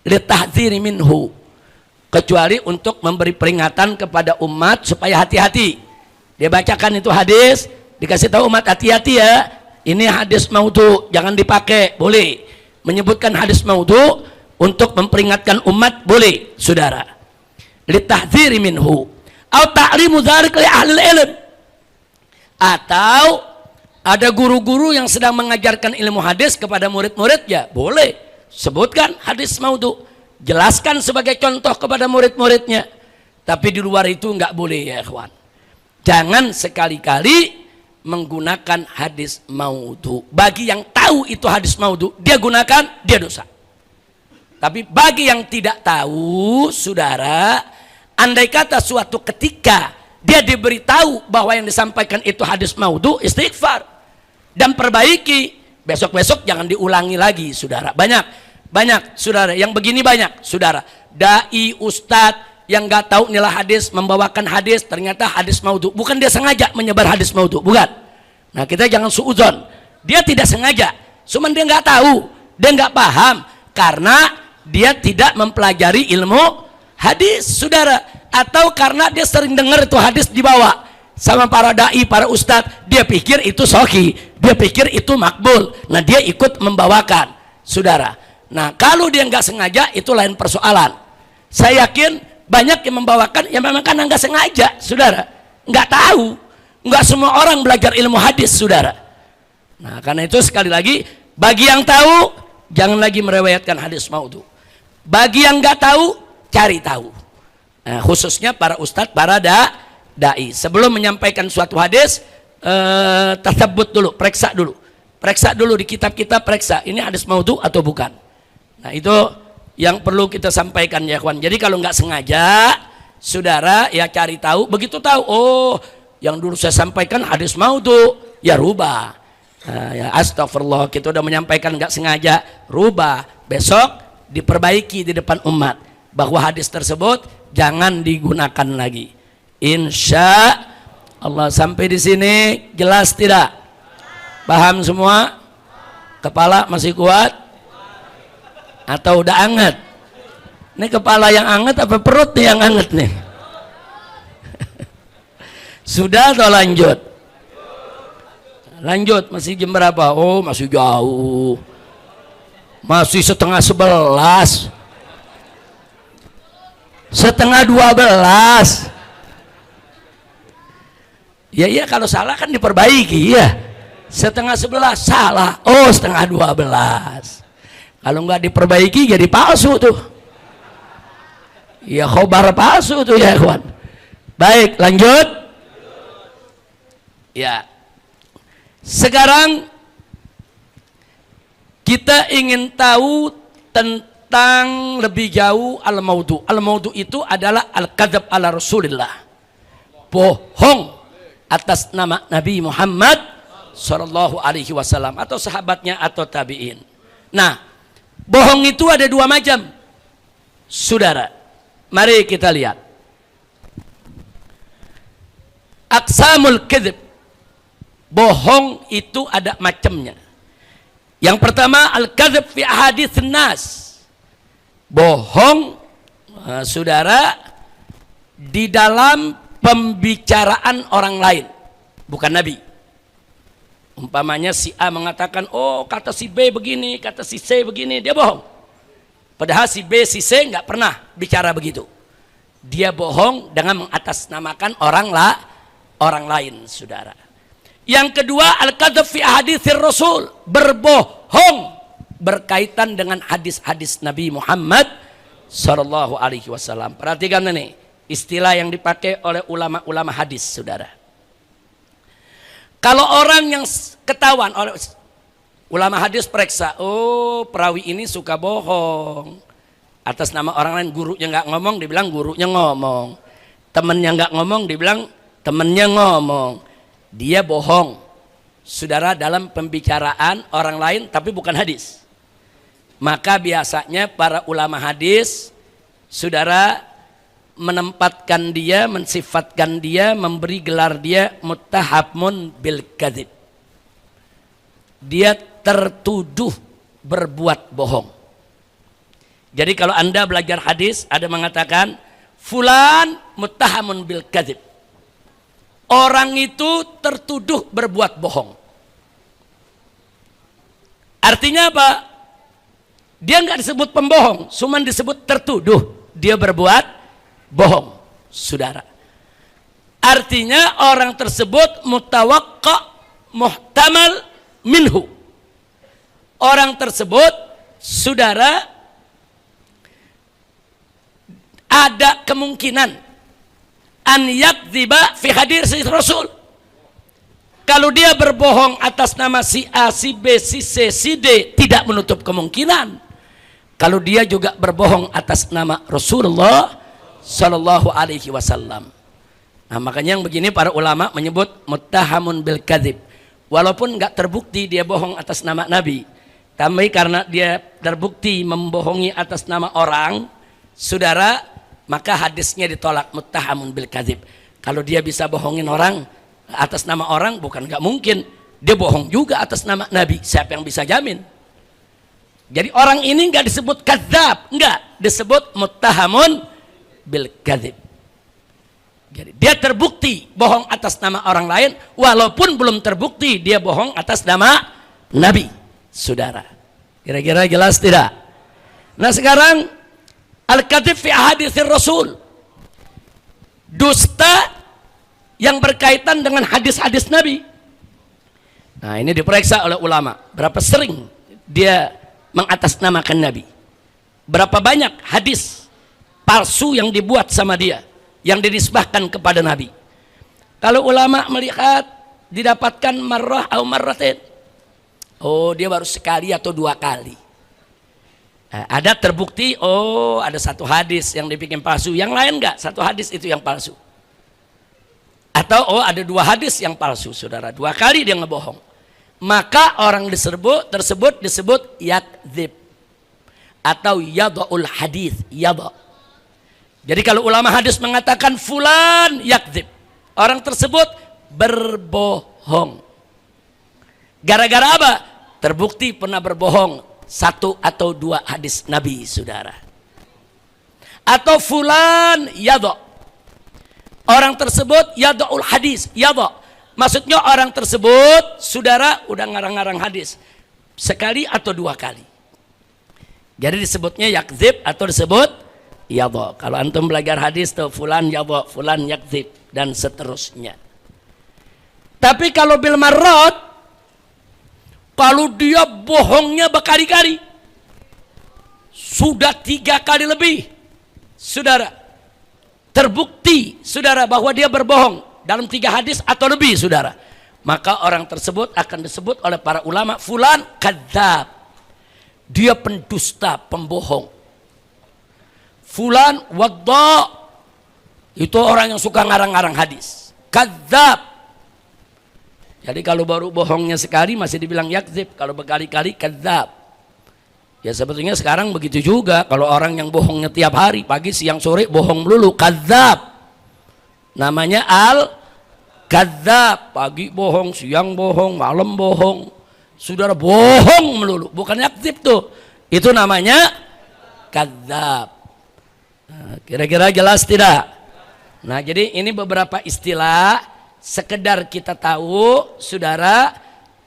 litahdziri minhu, kecuali untuk memberi peringatan kepada umat supaya hati-hati. Dia bacakan itu hadis, dikasih tahu umat hati-hati ya, ini hadis maudhu, jangan dipakai, boleh. Menyebutkan hadis maudhu untuk memperingatkan umat, boleh saudara. Litahdziri minhu au ta'limu dzalika li ahli ilm, atau ada guru-guru yang sedang mengajarkan ilmu hadis kepada murid-muridnya, boleh sebutkan hadis maudhu, jelaskan sebagai contoh kepada murid-muridnya. Tapi di luar itu nggak boleh ya ikhwan. Jangan sekali-kali menggunakan hadis maudhu. Bagi yang tahu itu hadis maudhu, dia gunakan, dia dosa. Tapi bagi yang tidak tahu, saudara, andai kata suatu ketika dia diberitahu bahwa yang disampaikan itu hadis maudhu, istighfar dan perbaiki, besok-besok jangan diulangi lagi saudara. Banyak saudara yang begini, banyak saudara, dai ustadz yang nggak tahu nilai hadis membawakan hadis, ternyata hadis maudhu, bukan dia sengaja menyebar hadis maudhu, bukan. Nah, kita jangan suudzon, dia tidak sengaja, cuman dia nggak tahu, dia nggak paham, karena dia tidak mempelajari ilmu hadis saudara, atau karena dia sering dengar itu hadis dibawa sama para dai, para ustadz, dia pikir itu sahih, dia pikir itu makbul, nah dia ikut membawakan saudara. Nah, kalau dia nggak sengaja itu lain persoalan. Saya yakin banyak yang membawakan yang memang karena nggak sengaja saudara, nggak tahu. Nggak semua orang belajar ilmu hadis saudara. Nah, karena itu sekali lagi, bagi yang tahu jangan lagi meriwayatkan hadis maudhu. Bagi yang nggak tahu, cari tahu. Nah, khususnya para ustadz, para dai, sebelum menyampaikan suatu hadis, tasabbut dulu, periksa dulu di kitab-kitab, periksa ini hadis maudhu atau bukan. Nah, itu yang perlu kita sampaikan ya kawan. Jadi kalau nggak sengaja saudara ya cari tahu, begitu tahu, oh yang dulu saya sampaikan hadis maudhu, ya rubah. Ya astagfirullah, kita udah menyampaikan nggak sengaja, rubah, besok diperbaiki di depan umat bahwa hadis tersebut jangan digunakan lagi. Insya Allah. Sampai di sini jelas tidak? Paham semua? Kepala masih kuat? Atau udah anget? Ini kepala yang anget apa perut nih yang anget nih? Sudah atau lanjut? Lanjut, masih jam berapa? Oh, masih jauh. Masih setengah 11. Setengah 12. Ya iya, kalau salah kan diperbaiki ya. Setengah 11 salah. Oh, setengah 12. Kalau nggak diperbaiki jadi palsu tuh. Ya khobar palsu tuh ya kawan. Baik, lanjut. Ya. Sekarang kita ingin tahu tentang lebih jauh al-maudhu. Al-maudhu itu adalah al-kadzab ala Rasulillah. Bohong atas nama Nabi Muhammad sallallahu alaihi wasallam atau sahabatnya atau tabi'in. Nah, bohong itu ada dua macam. Saudara, mari kita lihat. Aqsamul kadzib. Bohong itu ada macamnya. Yang pertama al-kadzib fi ahaditsin nas. Bohong saudara di dalam pembicaraan orang lain, bukan Nabi. Umpamanya si A mengatakan, oh kata si B begini, kata si C begini, dia bohong. Padahal si B, si C nggak pernah bicara begitu. Dia bohong dengan mengatasnamakan orang lain, saudara. Yang kedua, al-kadzab fi ahaditsir Rasul, berbohong berkaitan dengan hadis-hadis Nabi Muhammad sallallahu alaihi wasallam. Perhatikan ini, istilah yang dipakai oleh ulama-ulama hadis, saudara. Kalau orang yang ketahuan oleh ulama hadis periksa, oh perawi ini suka bohong atas nama orang lain, gurunya nggak ngomong, dibilang gurunya ngomong, temennya nggak ngomong, dibilang temennya ngomong, dia bohong, saudara, dalam pembicaraan orang lain tapi bukan hadis. Maka biasanya para ulama hadis, saudara, menempatkan dia, mensifatkan dia, memberi gelar dia muttahamun bil kadzib. Dia tertuduh berbuat bohong. Jadi kalau Anda belajar hadis, ada mengatakan fulan muttahamun bil kadzib. Orang itu tertuduh berbuat bohong. Artinya apa? Dia nggak disebut pembohong, cuma disebut tertuduh dia berbuat bohong, saudara. Artinya orang tersebut mutawaqqa muhtamal minhu. Orang tersebut, saudara, ada kemungkinan an yakdziba fi hadis Rasul. Kalau dia berbohong atas nama si A, si B, si C, si D, tidak menutup kemungkinan kalau dia juga berbohong atas nama Rasulullah sallallahu alaihi wasallam. Nah, makanya yang begini para ulama menyebut muttahamun bil kadzib. Walaupun enggak terbukti dia bohong atas nama Nabi, tapi karena dia terbukti membohongi atas nama orang, saudara, maka hadisnya ditolak, muttahamun bil kadzib. Kalau dia bisa bohongin orang atas nama orang, bukan enggak mungkin dia bohong juga atas nama Nabi. Siapa yang bisa jamin? Jadi orang ini enggak disebut kadzab, enggak, disebut muttahamun bil kadzib. Jadi dia terbukti bohong atas nama orang lain, walaupun belum terbukti dia bohong atas nama Nabi, saudara. Kira-kira jelas tidak? Nah sekarang al-kadzib fi ahaditsir Rasul, dusta yang berkaitan dengan hadis-hadis Nabi. Nah ini diperiksa oleh ulama, berapa sering dia mengatasnamakan Nabi, berapa banyak hadis palsu yang dibuat sama dia, yang dinisbahkan kepada Nabi. Kalau ulama melihat didapatkan marrah atau marratain, oh dia baru sekali atau dua kali. Nah, ada terbukti, oh ada satu hadis yang dibikin palsu, yang lain enggak, satu hadis itu yang palsu. Atau oh ada dua hadis yang palsu, saudara, dua kali dia ngebohong. Maka orang tersebut disebut yakdzib atau yada'ul hadis, yada'. Jadi kalau ulama hadis mengatakan fulan yakdzib, orang tersebut berbohong. Gara-gara apa? Terbukti pernah berbohong satu atau dua hadis Nabi, saudara. Atau fulan yada', orang tersebut yada'ul hadis, yada'. Maksudnya orang tersebut, saudara, udah ngarang-ngarang hadis sekali atau dua kali. Jadi disebutnya yakdzib atau disebut yadha. Kalau antum belajar hadis tuh fulan yadha, fulan yakdzib dan seterusnya. Tapi kalau bil marrat, kalau dia bohongnya berkali-kali, sudah 3 kali lebih, saudara, terbukti saudara bahwa dia berbohong dalam 3 hadis atau lebih, saudara, maka orang tersebut akan disebut oleh para ulama fulan kadzab, dia pendusta, pembohong. Fulan wadda, itu orang yang suka ngarang-ngarang hadis, kadzab. Jadi kalau baru bohongnya sekali masih dibilang yakdzib, kalau berkali-kali kadzab. Ya sebetulnya sekarang begitu juga, kalau orang yang bohongnya tiap hari, pagi, siang, sore bohong melulu, kadzab. Namanya al-kadzab, pagi bohong, siang bohong, malam bohong, saudara, bohong melulu, bukan yakdzib tuh, itu namanya kadzab. Nah, kira-kira jelas tidak? Nah, jadi ini beberapa istilah sekedar kita tahu, saudara,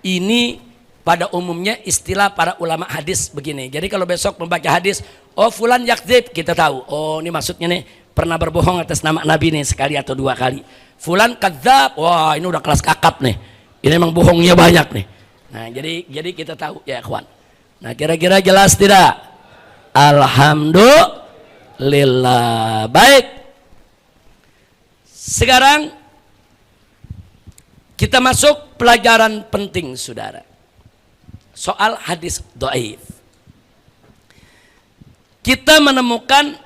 ini pada umumnya istilah para ulama hadis begini. Jadi kalau besok membaca hadis, oh fulan yakdzib, kita tahu. Oh, ini maksudnya nih pernah berbohong atas nama Nabi nih sekali atau dua kali. Fulan kadzab, wah ini udah kelas kakap nih. Ini memang bohongnya banyak nih. Nah, jadi kita tahu ya, ikhwan. Nah, kira-kira jelas tidak? Alhamdulillah. Baik. Sekarang kita masuk pelajaran penting, saudara. Soal hadis dhaif. Kita menemukan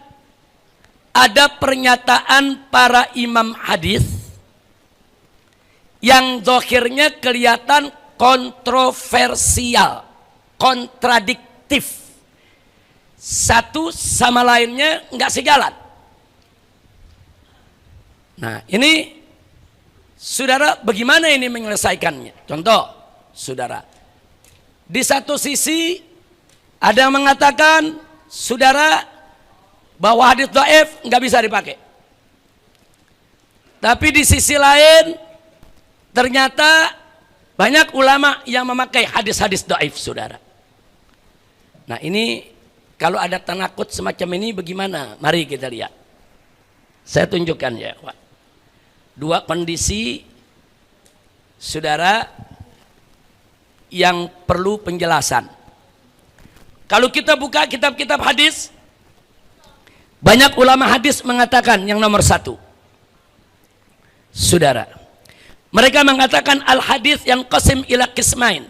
ada pernyataan para imam hadis yang zahirnya kelihatan kontroversial, kontradiktif. Satu sama lainnya nggak sejalan. Nah, ini saudara bagaimana ini menyelesaikannya? Contoh, saudara. Di satu sisi ada yang mengatakan, saudara, bahwa hadis dhaif nggak bisa dipakai. Tapi di sisi lain ternyata banyak ulama yang memakai hadis-hadis dhaif, saudara. Nah, ini kalau ada tanakut semacam ini bagaimana? Mari kita lihat. Saya tunjukkan ya, Pak. Dua kondisi, saudara, yang perlu penjelasan. Kalau kita buka kitab-kitab hadis, banyak ulama hadis mengatakan yang nomor satu, saudara, mereka mengatakan al hadis yang qasim ila qismain.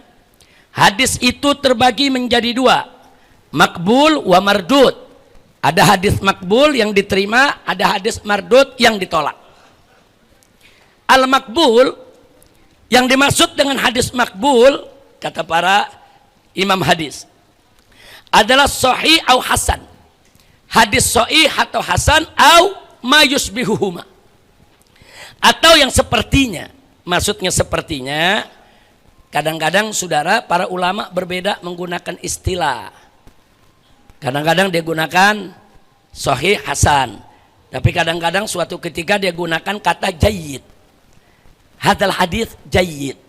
Hadis itu terbagi menjadi dua, makbul wa mardud. Ada hadis makbul yang diterima, ada hadis mardud yang ditolak. Al-makbul, yang dimaksud dengan hadis makbul, kata para imam hadis, adalah sahih atau hasan. Hadis sahih atau hasan atau ma yusbihuhuma. Atau yang sepertinya. Maksudnya sepertinya, kadang-kadang saudara, para ulama berbeda menggunakan istilah. Kadang-kadang dia gunakan sahih hasan. Tapi kadang-kadang suatu ketika dia gunakan kata jayyid. Hadal hadis jayyid.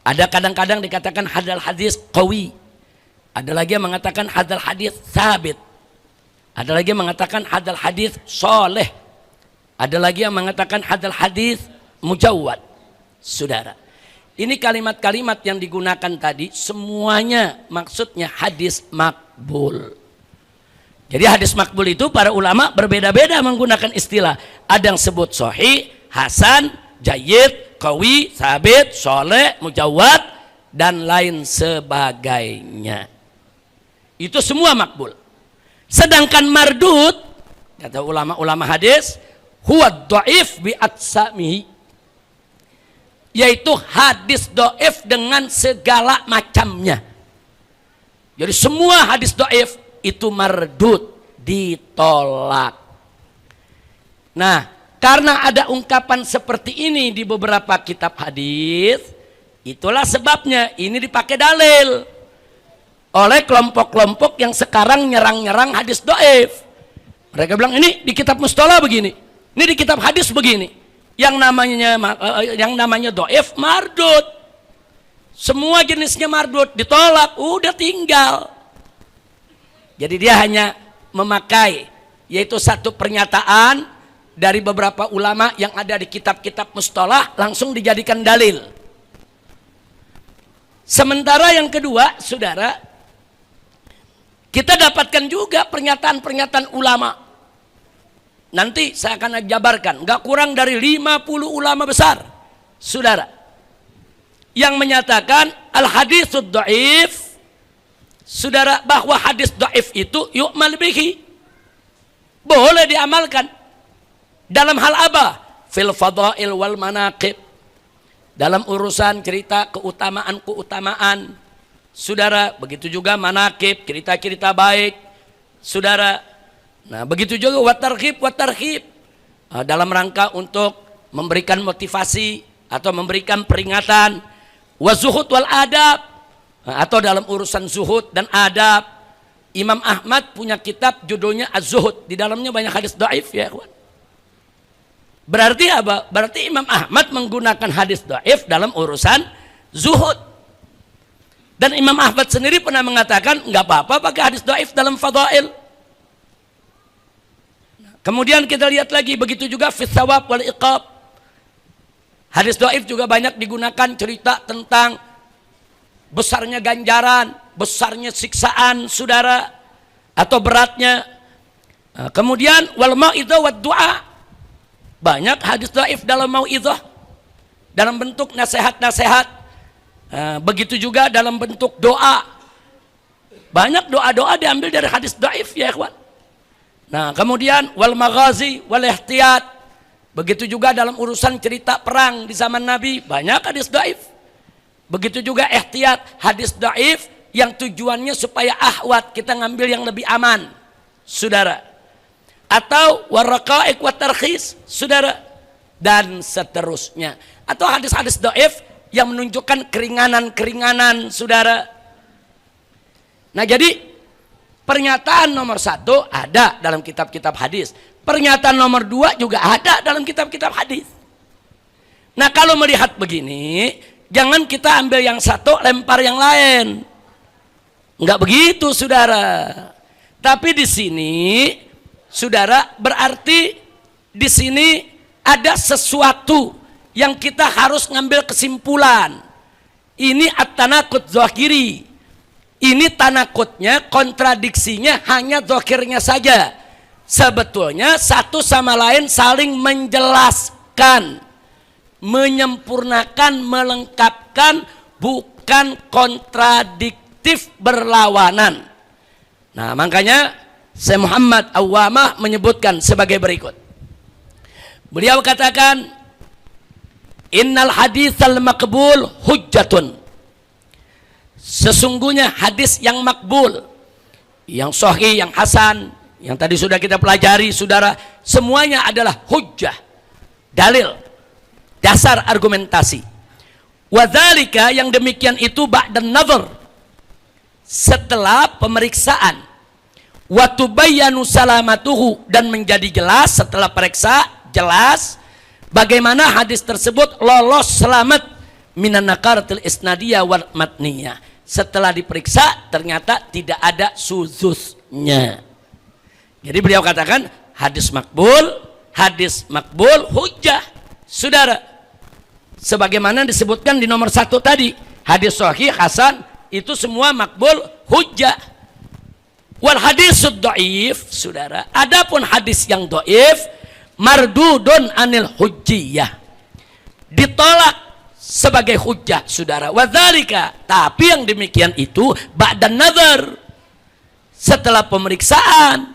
Ada kadang-kadang dikatakan hadal hadis qawi. Ada lagi yang mengatakan hadal hadis sabit. Ada lagi yang mengatakan hadal hadis soleh. Ada lagi yang mengatakan hadal hadis mujawwad. Saudara, ini kalimat-kalimat yang digunakan tadi semuanya maksudnya hadis makbul. Jadi hadis makbul itu para ulama berbeda-beda menggunakan istilah. Ada yang sebut sahih, hasan, jayyid, qawi, sabit, soleh, mujawwad, dan lain sebagainya. Itu semua makbul. Sedangkan mardud, kata ulama-ulama hadis, huwa dhaif bi atsamihi, yaitu hadis dhaif dengan segala macamnya. Jadi semua hadis dhaif itu mardud, ditolak. Nah, karena ada ungkapan seperti ini di beberapa kitab hadis, itulah sebabnya ini dipakai dalil oleh kelompok-kelompok yang sekarang nyerang-nyerang hadis dhaif. Mereka bilang ini di kitab mustalah begini, ini di kitab hadis begini. Yang namanya dhaif mardud. Semua jenisnya mardud ditolak, udah tinggal. Jadi dia hanya memakai yaitu satu pernyataan dari beberapa ulama yang ada di kitab-kitab mustalah langsung dijadikan dalil. Sementara yang kedua, saudara, kita dapatkan juga pernyataan-pernyataan ulama. Nanti saya akan jabarkan, nggak kurang dari 50 ulama besar, saudara, yang menyatakan al-haditsud dhaif, saudara, bahwa hadis dhaif itu yu'mal bihi, boleh diamalkan. Dalam hal apa? Fil fadail wal manaqib, dalam urusan cerita keutamaan-keutamaan, saudara. Begitu juga manaqib, cerita-cerita baik, saudara. Nah, begitu juga wat targhib, dalam rangka untuk memberikan motivasi atau memberikan peringatan. Wa zuhud wal adab, atau dalam urusan zuhud dan adab. Imam Ahmad punya kitab judulnya Az-Zuhud, di dalamnya banyak hadis dhaif ya, kawan. Berarti apa? Berarti Imam Ahmad menggunakan hadis dhaif dalam urusan zuhud. Dan Imam Ahmad sendiri pernah mengatakan nggak apa-apa pakai hadis dhaif dalam fadail. Kemudian kita lihat lagi, begitu juga fi thawab wal iqab. Hadis dhaif juga banyak digunakan cerita tentang besarnya ganjaran, besarnya siksaan saudara, atau beratnya. Kemudian wal mau'izah wad du'a. Banyak hadis dhaif dalam mau'izah, dalam bentuk nasihat-nasihat. Begitu juga dalam bentuk doa. Banyak doa-doa diambil dari hadis dhaif ya ikhwan. Nah, kemudian wal maghazi wal ihtiyat. Begitu juga dalam urusan cerita perang di zaman Nabi, banyak hadis dhaif. Begitu juga ihtiyat, hadis dhaif yang tujuannya supaya ahwat, kita ngambil yang lebih aman, saudara. Atau waraqaiq wa tarkhis, saudara, dan seterusnya. Atau hadis-hadis dhaif yang menunjukkan keringanan-keringanan, saudara. Nah, jadi pernyataan nomor 1 ada dalam kitab-kitab hadis. Pernyataan nomor 2 juga ada dalam kitab-kitab hadis. Nah, kalau melihat begini, jangan kita ambil yang satu lempar yang lain. Enggak begitu, saudara. Tapi di sini, saudara, berarti di sini ada sesuatu yang kita harus ngambil kesimpulan. Ini at-tanaqud zahiri. Ini tanakutnya, kontradiksinya hanya zahirnya saja. Sebetulnya satu sama lain saling menjelaskan, menyempurnakan, melengkapkan, bukan kontradiktif berlawanan. Nah, makanya Syekh Muhammad Awwamah menyebutkan sebagai berikut. Beliau katakan, innal haditsal maqbul hujjatun. Sesungguhnya hadis yang makbul, yang sahih, yang hasan, yang tadi sudah kita pelajari, saudara, semuanya adalah hujjah, dalil, dasar argumentasi. Wadzalika, yang demikian itu ba'dan nazar, setelah pemeriksaan. Wa tubayyanu salamatuhu, dan menjadi jelas setelah periksa, jelas bagaimana hadis tersebut lolos selamat minan nakaratil isnadiyah wal matniyah. Setelah diperiksa ternyata tidak ada suzuznya. Jadi beliau katakan hadis makbul hujjah, saudara. Sebagaimana disebutkan di nomor 1 tadi, hadis sahih, hasan, itu semua makbul hujjah. Wal hadisud dhaif, saudara, adapun hadis yang dhaif, mardudun anil hujjiyah, ditolak sebagai hujjah, saudara. Wadzalika, tapi yang demikian itu ba'dan nazar, setelah pemeriksaan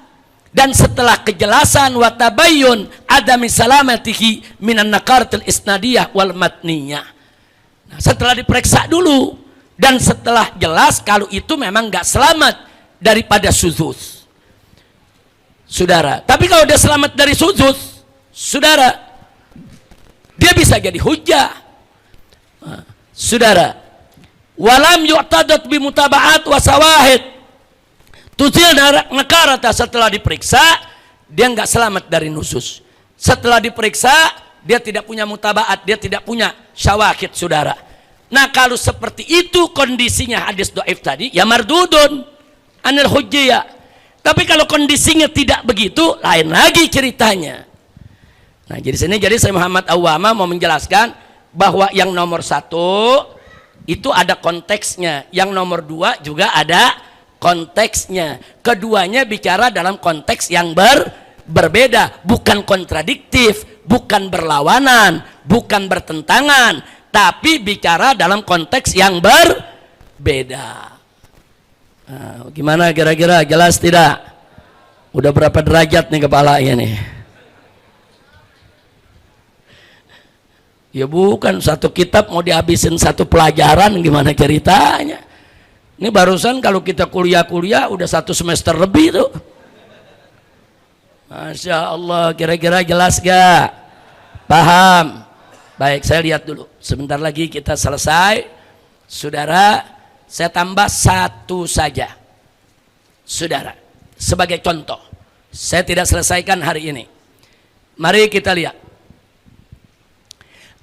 dan setelah kejelasan, wa tabayyun adami salamatihi minan nakaratil isnadiyah wal matniyah. Nah, setelah diperiksa dulu dan setelah jelas kalau itu memang enggak selamat daripada suzuz, saudara. Tapi kalau dia selamat dari suzuz, saudara, dia bisa jadi hujjah. Saudara, walam yu'tadat bi mutaba'at wa sawahid, tuzil nakarata, setelah diperiksa dia enggak selamat dari nusus. Setelah diperiksa dia tidak punya mutaba'at, dia tidak punya syawahid, saudara. Nah, kalau seperti itu kondisinya hadis dhaif tadi, ya mardudun anil hujjiyah. Tapi kalau kondisinya tidak begitu, lain lagi ceritanya. Nah, jadi sini Syekh Muhammad Awwamah mau menjelaskan bahwa yang nomor 1 itu ada konteksnya, yang nomor 2 juga ada konteksnya. Keduanya bicara dalam konteks yang berbeda, bukan kontradiktif, bukan berlawanan, bukan bertentangan, tapi bicara dalam konteks yang berbeda. Nah, gimana kira-kira, jelas tidak? Udah berapa derajat nih kepalanya nih? Ya bukan, satu kitab mau dihabisin satu pelajaran, gimana ceritanya? Ini barusan kalau kita kuliah-kuliah udah 1 semester lebih tuh. Masya Allah, kira-kira jelas gak? Paham? Baik, saya lihat dulu. Sebentar lagi kita selesai. Saudara, saya tambah 1 saja. Saudara, sebagai contoh. Saya tidak selesaikan hari ini. Mari kita lihat.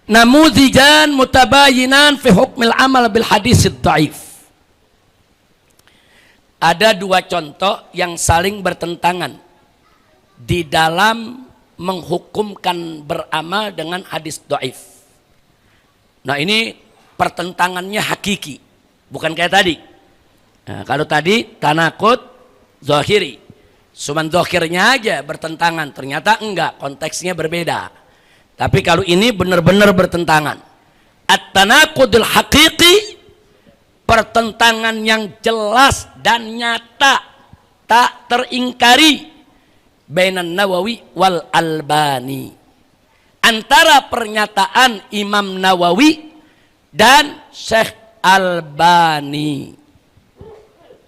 namudzijan mutabayinan fi hukmil amal bil hadis dhaif. Ada dua contoh yang saling bertentangan di dalam menghukumkan beramal dengan hadis dhaif. Nah, ini pertentangannya hakiki, bukan kayak tadi. Nah, kalau tadi tanakut zahiri, cuman zahirnya aja bertentangan, ternyata enggak, konteksnya berbeda. Tapi kalau ini benar-benar bertentangan. At-tanaqudul haqiqi, pertentangan yang jelas dan nyata, tak teringkari, bainan Nawawi wal Albani, antara pernyataan Imam Nawawi dan Syekh Albani.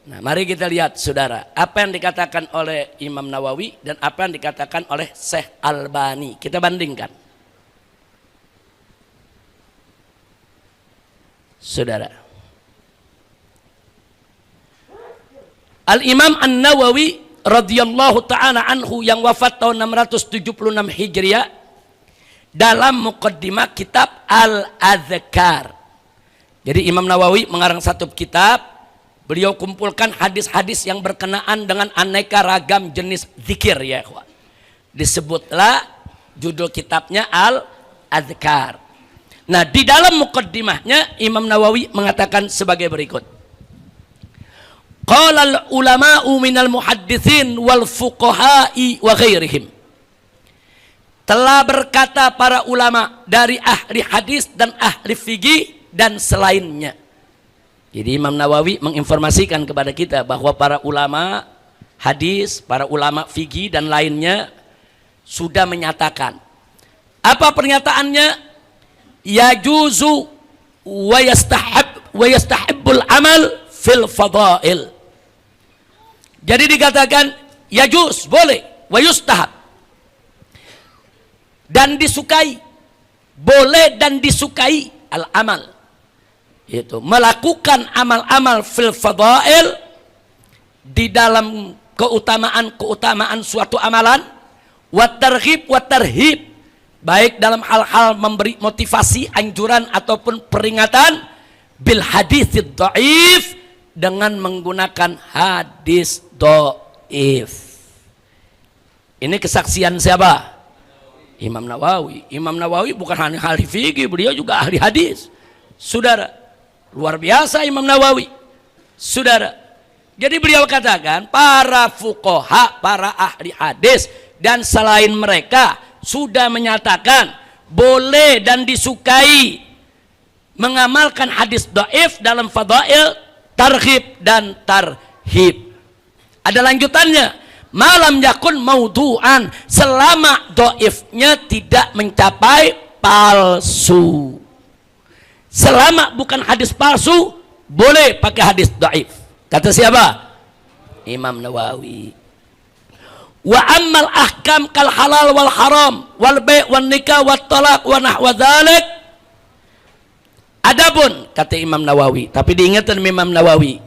Nah, mari kita lihat saudara, apa yang dikatakan oleh Imam Nawawi dan apa yang dikatakan oleh Syekh Albani. Kita bandingkan. Saudara, Al-Imam An-Nawawi radhiyallahu ta'ala anhu yang wafat tahun 676 Hijriah, dalam muqaddimah kitab Al-Adhkar. Jadi Imam Nawawi mengarang satu kitab, beliau kumpulkan hadis-hadis yang berkenaan dengan aneka ragam jenis zikir, ya ikhwan. Disebutlah judul kitabnya Al-Adhkar. Nah, di dalam muqaddimahnya Imam Nawawi mengatakan sebagai berikut. Qala al-ulama'u minal muhadditsin wal fuqaha'i wa ghairihim. Telah berkata para ulama dari ahli hadis dan ahli fikih dan selainnya. Jadi Imam Nawawi menginformasikan kepada kita bahwa para ulama hadis, para ulama fikih dan lainnya sudah menyatakan. Apa pernyataannya? Yajuzu wa yastahibbul amal fil fadail. Jadi dikatakan yajuz, boleh, wa yustahab, dan disukai, boleh dan disukai al-amal, itu melakukan amal-amal fil fadail, di dalam keutamaan suatu amalan, wa targhib wa tarhib, baik dalam hal-hal memberi motivasi, anjuran ataupun peringatan, bil haditsid dhaif, dengan menggunakan hadis dhaif. Ini kesaksian siapa? Imam Nawawi. Imam Nawawi bukan hanya ahli fikih, beliau juga ahli hadis. Saudara, luar biasa Imam Nawawi. Saudara, jadi beliau katakan para fuqaha, para ahli hadis dan selain mereka sudah menyatakan boleh dan disukai mengamalkan hadis dhaif dalam fadail, targhib dan tarhib. Ada lanjutannya, malam yakun maudu'an, selama dhaifnya tidak mencapai palsu. Selama bukan hadis palsu, boleh pakai hadis dhaif. Kata siapa? Imam Nawawi. Wa ammal ahkam kal halal wal haram wal bai' wan nikah wat talaq wa nahwa dzalik. Adapun kata Imam Nawawi, tapi diingatkan Imam Nawawi,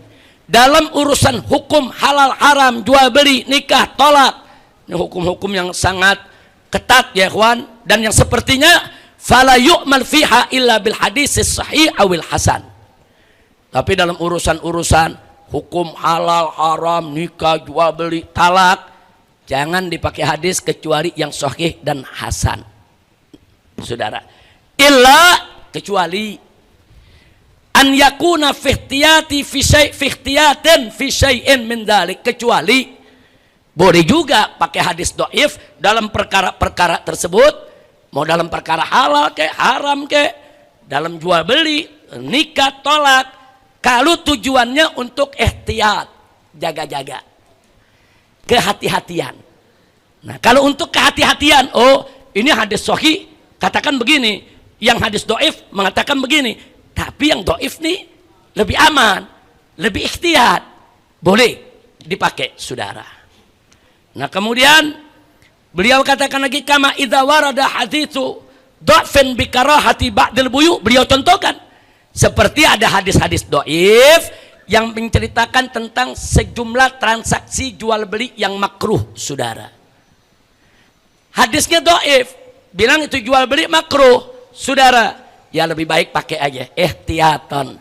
dalam urusan hukum halal haram, jual beli, nikah, tolak, ini hukum-hukum yang sangat ketat ya ikhwan, dan yang sepertinya fala yu'mal fiha illa bil hadis sahih awil hasan. Tapi dalam urusan-urusan hukum halal haram, nikah, jual beli, talak, jangan dipakai hadis kecuali yang sahih dan hasan. Saudara, illa, kecuali an yakuna fi ihtiyati fi ihtiyatin fi syai'in min dzalik, kecuali boleh juga pakai hadis dhaif dalam perkara-perkara tersebut, mau dalam perkara halal kayak haram kayak dalam jual beli, nikah, tolak, kalau tujuannya untuk ihtiyat, jaga-jaga, kehati-hatian. Nah, kalau untuk kehati-hatian, oh ini hadis sahih katakan begini, yang hadis dhaif mengatakan begini, tapi yang dhaif nih lebih aman, lebih ikhtiyat, boleh dipakai saudara. Nah, kemudian beliau katakan lagi, kama idza warada haditsu dhafin bi karahati ba'dil buyu, beliau contohkan seperti ada hadis-hadis dhaif yang menceritakan tentang sejumlah transaksi jual beli yang makruh saudara. Hadisnya dhaif, bilang itu jual beli makruh, saudara, ya lebih baik pakai aja, ihtiyatan.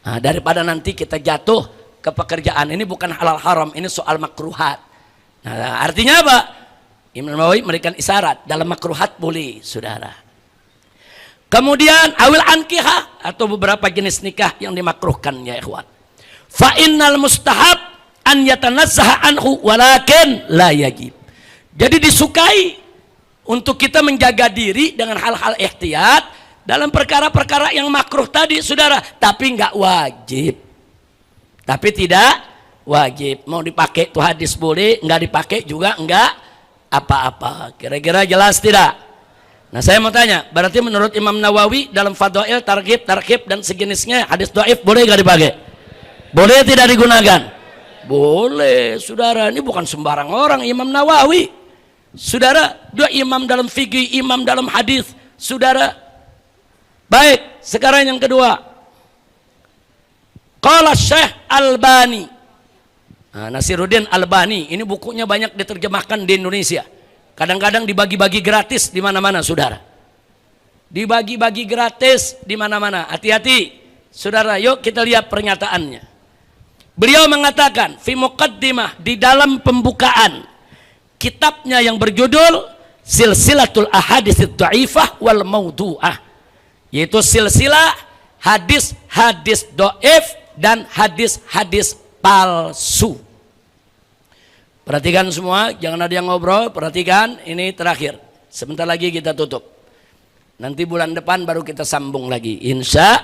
Nah, daripada nanti kita jatuh ke pekerjaan. Ini bukan halal haram, ini soal makruhat. Nah, artinya apa? Imam Nawawi memberikan isyarat, dalam makruhat boleh, saudara. Kemudian awil ankihah, atau beberapa jenis nikah yang dimakruhkan, ya ikhwan. Fa innal mustahab an yatanazzaha anhu walakin la yajib. Jadi disukai untuk kita menjaga diri dengan hal-hal ihtiyat dalam perkara-perkara yang makruh tadi, saudara, tapi enggak wajib. Tapi tidak wajib. Mau dipakai tuh hadis boleh, enggak dipakai juga enggak apa-apa. Kira-kira jelas tidak? Nah, saya mau tanya, berarti menurut Imam Nawawi dalam Fadhail, Targhib, Tarhib dan sejenisnya hadis dhaif boleh enggak dipakai? Boleh tidak digunakan? Boleh, saudara. Ini bukan sembarang orang, Imam Nawawi. Saudara, dia imam dalam fikih, imam dalam hadis, saudara. Baik, sekarang yang kedua. Qala Syekh Albani. Nah, Nasiruddin Albani, ini bukunya banyak diterjemahkan di Indonesia. Kadang-kadang dibagi-bagi gratis di mana-mana, saudara. Dibagi-bagi gratis di mana-mana. Hati-hati, saudara. Yuk kita lihat pernyataannya. Beliau mengatakan, fi muqaddimah, di dalam pembukaan kitabnya yang berjudul Silsilatul Ahadits Dhaifah wal Maudu'ah, yaitu silsilah hadis-hadis dhaif dan hadis-hadis palsu. Perhatikan semua, jangan ada yang ngobrol, perhatikan, ini terakhir. Sebentar lagi kita tutup. Nanti bulan depan baru kita sambung lagi, insya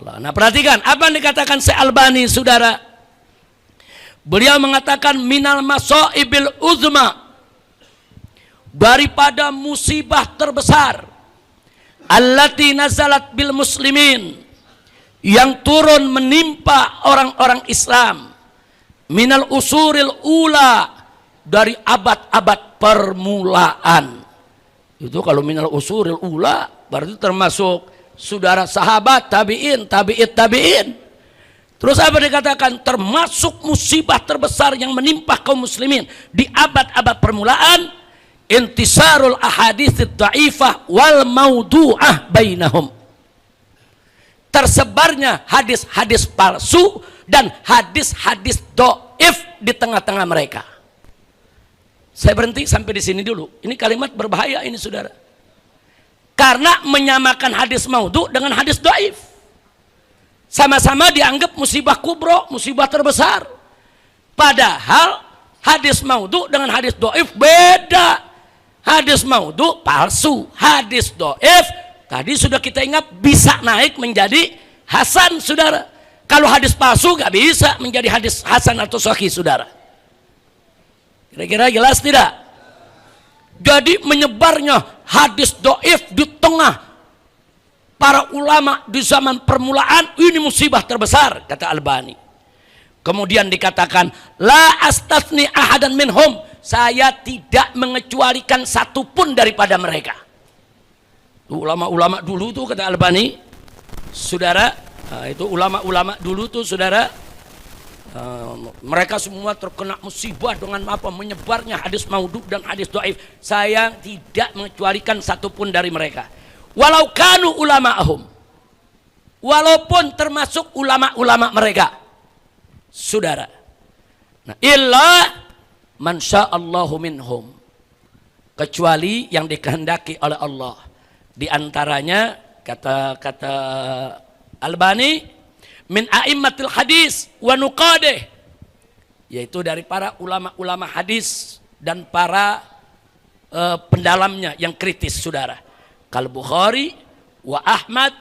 Allah. Nah, perhatikan apa yang dikatakan Syekh Albani, saudara. Beliau mengatakan minal masaibil uzma, daripada musibah terbesar, allati nazalat bil muslimin, yang turun menimpa orang-orang Islam, minal usuril ula, dari abad-abad permulaan. Itu kalau minal usuril ula berarti termasuk saudara sahabat, tabi'in, tabi'in. Terus apa dikatakan? Termasuk musibah terbesar yang menimpa kaum muslimin di abad-abad permulaan, intisarul ahadits dhaifah wal maudu'ah bainahum. Tersebarnya hadis-hadis palsu dan hadis-hadis dhaif di tengah-tengah mereka. Saya berhenti sampai di sini dulu. Ini kalimat berbahaya ini, saudara. Karena menyamakan hadis maudhu dengan hadis dhaif. Sama-sama dianggap musibah kubro, musibah terbesar. Padahal hadis maudhu dengan hadis dhaif beda. Hadis maudhu palsu, hadis dhaif tadi sudah kita ingat bisa naik menjadi hasan, saudara. Kalau hadis palsu gak bisa menjadi hadis hasan atau sahih, saudara. Kira-kira jelas tidak? Jadi menyebarnya hadis dhaif di tengah para ulama di zaman permulaan, ini musibah terbesar, kata Albani. Kemudian dikatakan, la astathni ahadan minhum, saya tidak mengecualikan satupun daripada mereka. Ulama-ulama dulu tuh, kata Albani, saudara, itu ulama-ulama dulu tuh, saudara, mereka semua terkena musibah dengan apa? Menyebarnya hadis maudhu dan hadis dhaif. Saya tidak mengecualikan satupun dari mereka. Walau kanu ulama'ahum, walaupun termasuk ulama-ulama mereka, saudara. Nah, illa man sya'allahu minhum, kecuali yang dikehendaki oleh Allah. Di antaranya kata Albani, min a'immatil hadis wa nuqadih, yaitu dari para ulama-ulama hadis dan para pendalamnya yang kritis, saudara. Kal Bukhari wa Ahmad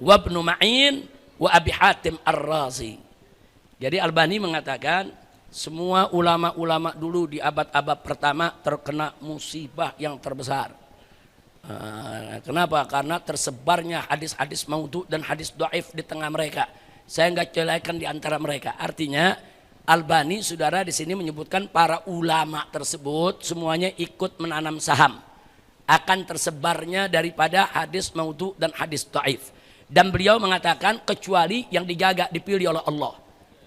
wa Ibnu Ma'in wa Abi Hatim Ar-Razi. Jadi Albani mengatakan semua ulama-ulama dulu di abad-abad pertama terkena musibah yang terbesar. Kenapa? Karena tersebarnya hadis-hadis maudhu dan hadis dhaif di tengah mereka. Saya nggak celakan di antara mereka. Artinya Albani, saudara, di sini menyebutkan para ulama tersebut semuanya ikut menanam saham akan tersebarnya daripada hadis maudhu dan hadis dhaif. Dan beliau mengatakan kecuali yang dijaga, dipilih oleh Allah.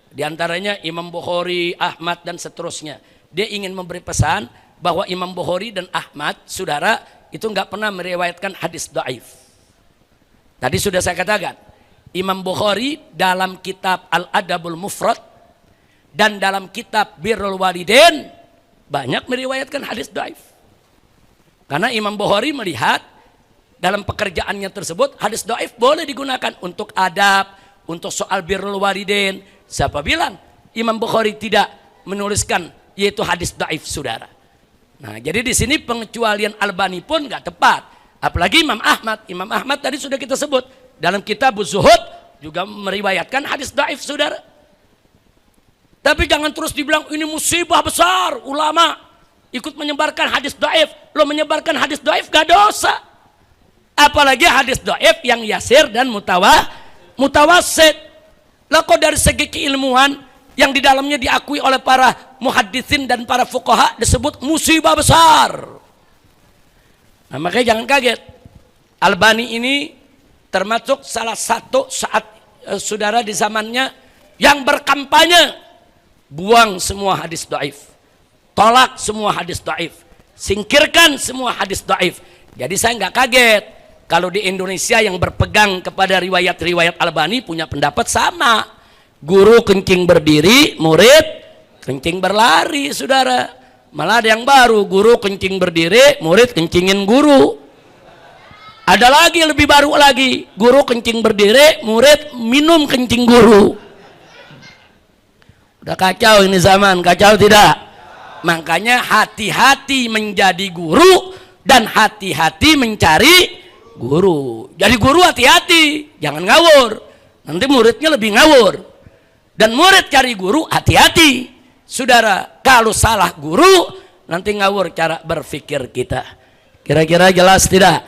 Di antaranya Imam Bukhari, Ahmad dan seterusnya. Dia ingin memberi pesan bahwa Imam Bukhari dan Ahmad, saudara, itu nggak pernah meriwayatkan hadis dhaif. Tadi sudah saya katakan, Imam Bukhari dalam kitab Al-Adabul Mufrad dan dalam kitab Birrul Walidain banyak meriwayatkan hadis dhaif. Karena Imam Bukhari melihat dalam pekerjaannya tersebut hadis dhaif boleh digunakan untuk adab, untuk soal Birrul Walidain. Siapa bilang Imam Bukhari tidak menuliskan yaitu hadis dhaif, saudara? Nah, jadi di sini pengecualian Albani pun nggak tepat. Apalagi Imam Ahmad. Imam Ahmad tadi sudah kita sebut dalam kitab Zuhud juga meriwayatkan hadis dhaif, saudara. Tapi jangan terus dibilang ini musibah besar, ulama ikut menyebarkan hadis dhaif. Lo menyebarkan hadis dhaif gak dosa. Apalagi hadis dhaif yang yasir dan mutawassit. Lah kok dari segi keilmuan yang di dalamnya diakui oleh para muhaditsin dan para fuqaha disebut musibah besar. Nah, makanya jangan kaget. Albani ini termasuk salah satu saat saudara di zamannya yang berkampanye buang semua hadis dhaif, tolak semua hadis dhaif, singkirkan semua hadis dhaif. Jadi saya nggak kaget kalau di Indonesia yang berpegang kepada riwayat-riwayat Albani punya pendapat sama. Guru kencing berdiri, murid kencing berlari, saudara. Malah ada yang baru, guru kencing berdiri, murid kencingin guru. Ada lagi lebih baru lagi, guru kencing berdiri, murid minum kencing guru. Udah kacau ini zaman, kacau tidak? Makanya hati-hati menjadi guru dan hati-hati mencari guru. Jadi guru hati-hati, jangan ngawur. Nanti muridnya lebih ngawur. Dan murid cari guru hati-hati. Saudara, kalau salah guru nanti ngawur cara berpikir kita. Kira-kira jelas tidak?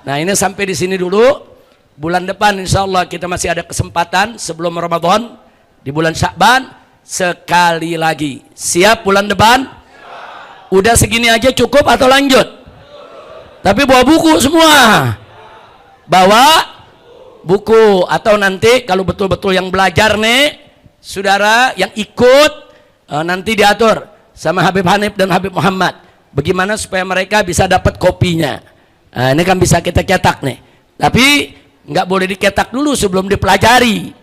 Nah, ini sampai di sini dulu. Bulan depan insya Allah kita masih ada kesempatan sebelum Ramadan di bulan Sya'ban sekali lagi. Siap bulan depan? Udah segini aja cukup atau lanjut? Tapi bawa buku semua. Bawa buku atau nanti kalau betul-betul yang belajar nih, saudara yang ikut nanti diatur sama Habib Hanif dan Habib Muhammad bagaimana supaya mereka bisa dapat kopinya. Nah, ini kan bisa kita cetak nih, tapi nggak boleh dicetak dulu sebelum dipelajari.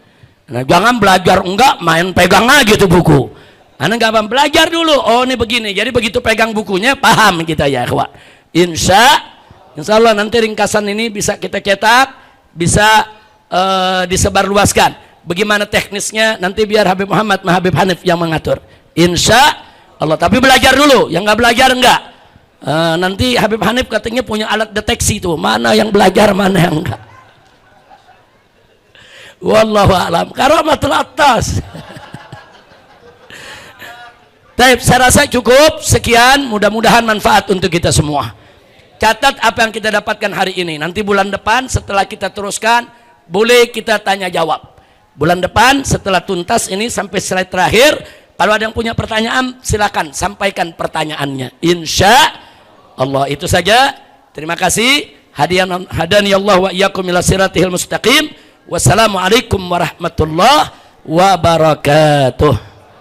Nah, jangan belajar enggak main pegang aja tuh buku. Anda nggak paham, belajar dulu. Oh, ini begini. Jadi begitu pegang bukunya paham kita ya, kawan. Insya Allah nanti ringkasan ini bisa kita cetak, bisa disebarluaskan. Bagaimana teknisnya nanti biar Habib Muhammad sama Habib Hanif yang mengatur. Insya Allah. Tapi belajar dulu. Yang nggak belajar enggak. Nanti Habib Hanif katanya punya alat deteksi tuh. Mana yang belajar, mana yang enggak. Wallahu a'lam. Karamatul atas. Baik, saya rasa cukup. Sekian. Mudah-mudahan manfaat untuk kita semua. Catat apa yang kita dapatkan hari ini. Nanti bulan depan setelah kita teruskan, boleh kita tanya jawab. Bulan depan setelah tuntas ini sampai slide terakhir, kalau ada yang punya pertanyaan silakan sampaikan pertanyaannya. Insya Allah. Itu saja. Terima kasih. Hadani Allah wa iyyakum ila siratihil mustaqim. Wassalamualaikum warahmatullahi wabarakatuh.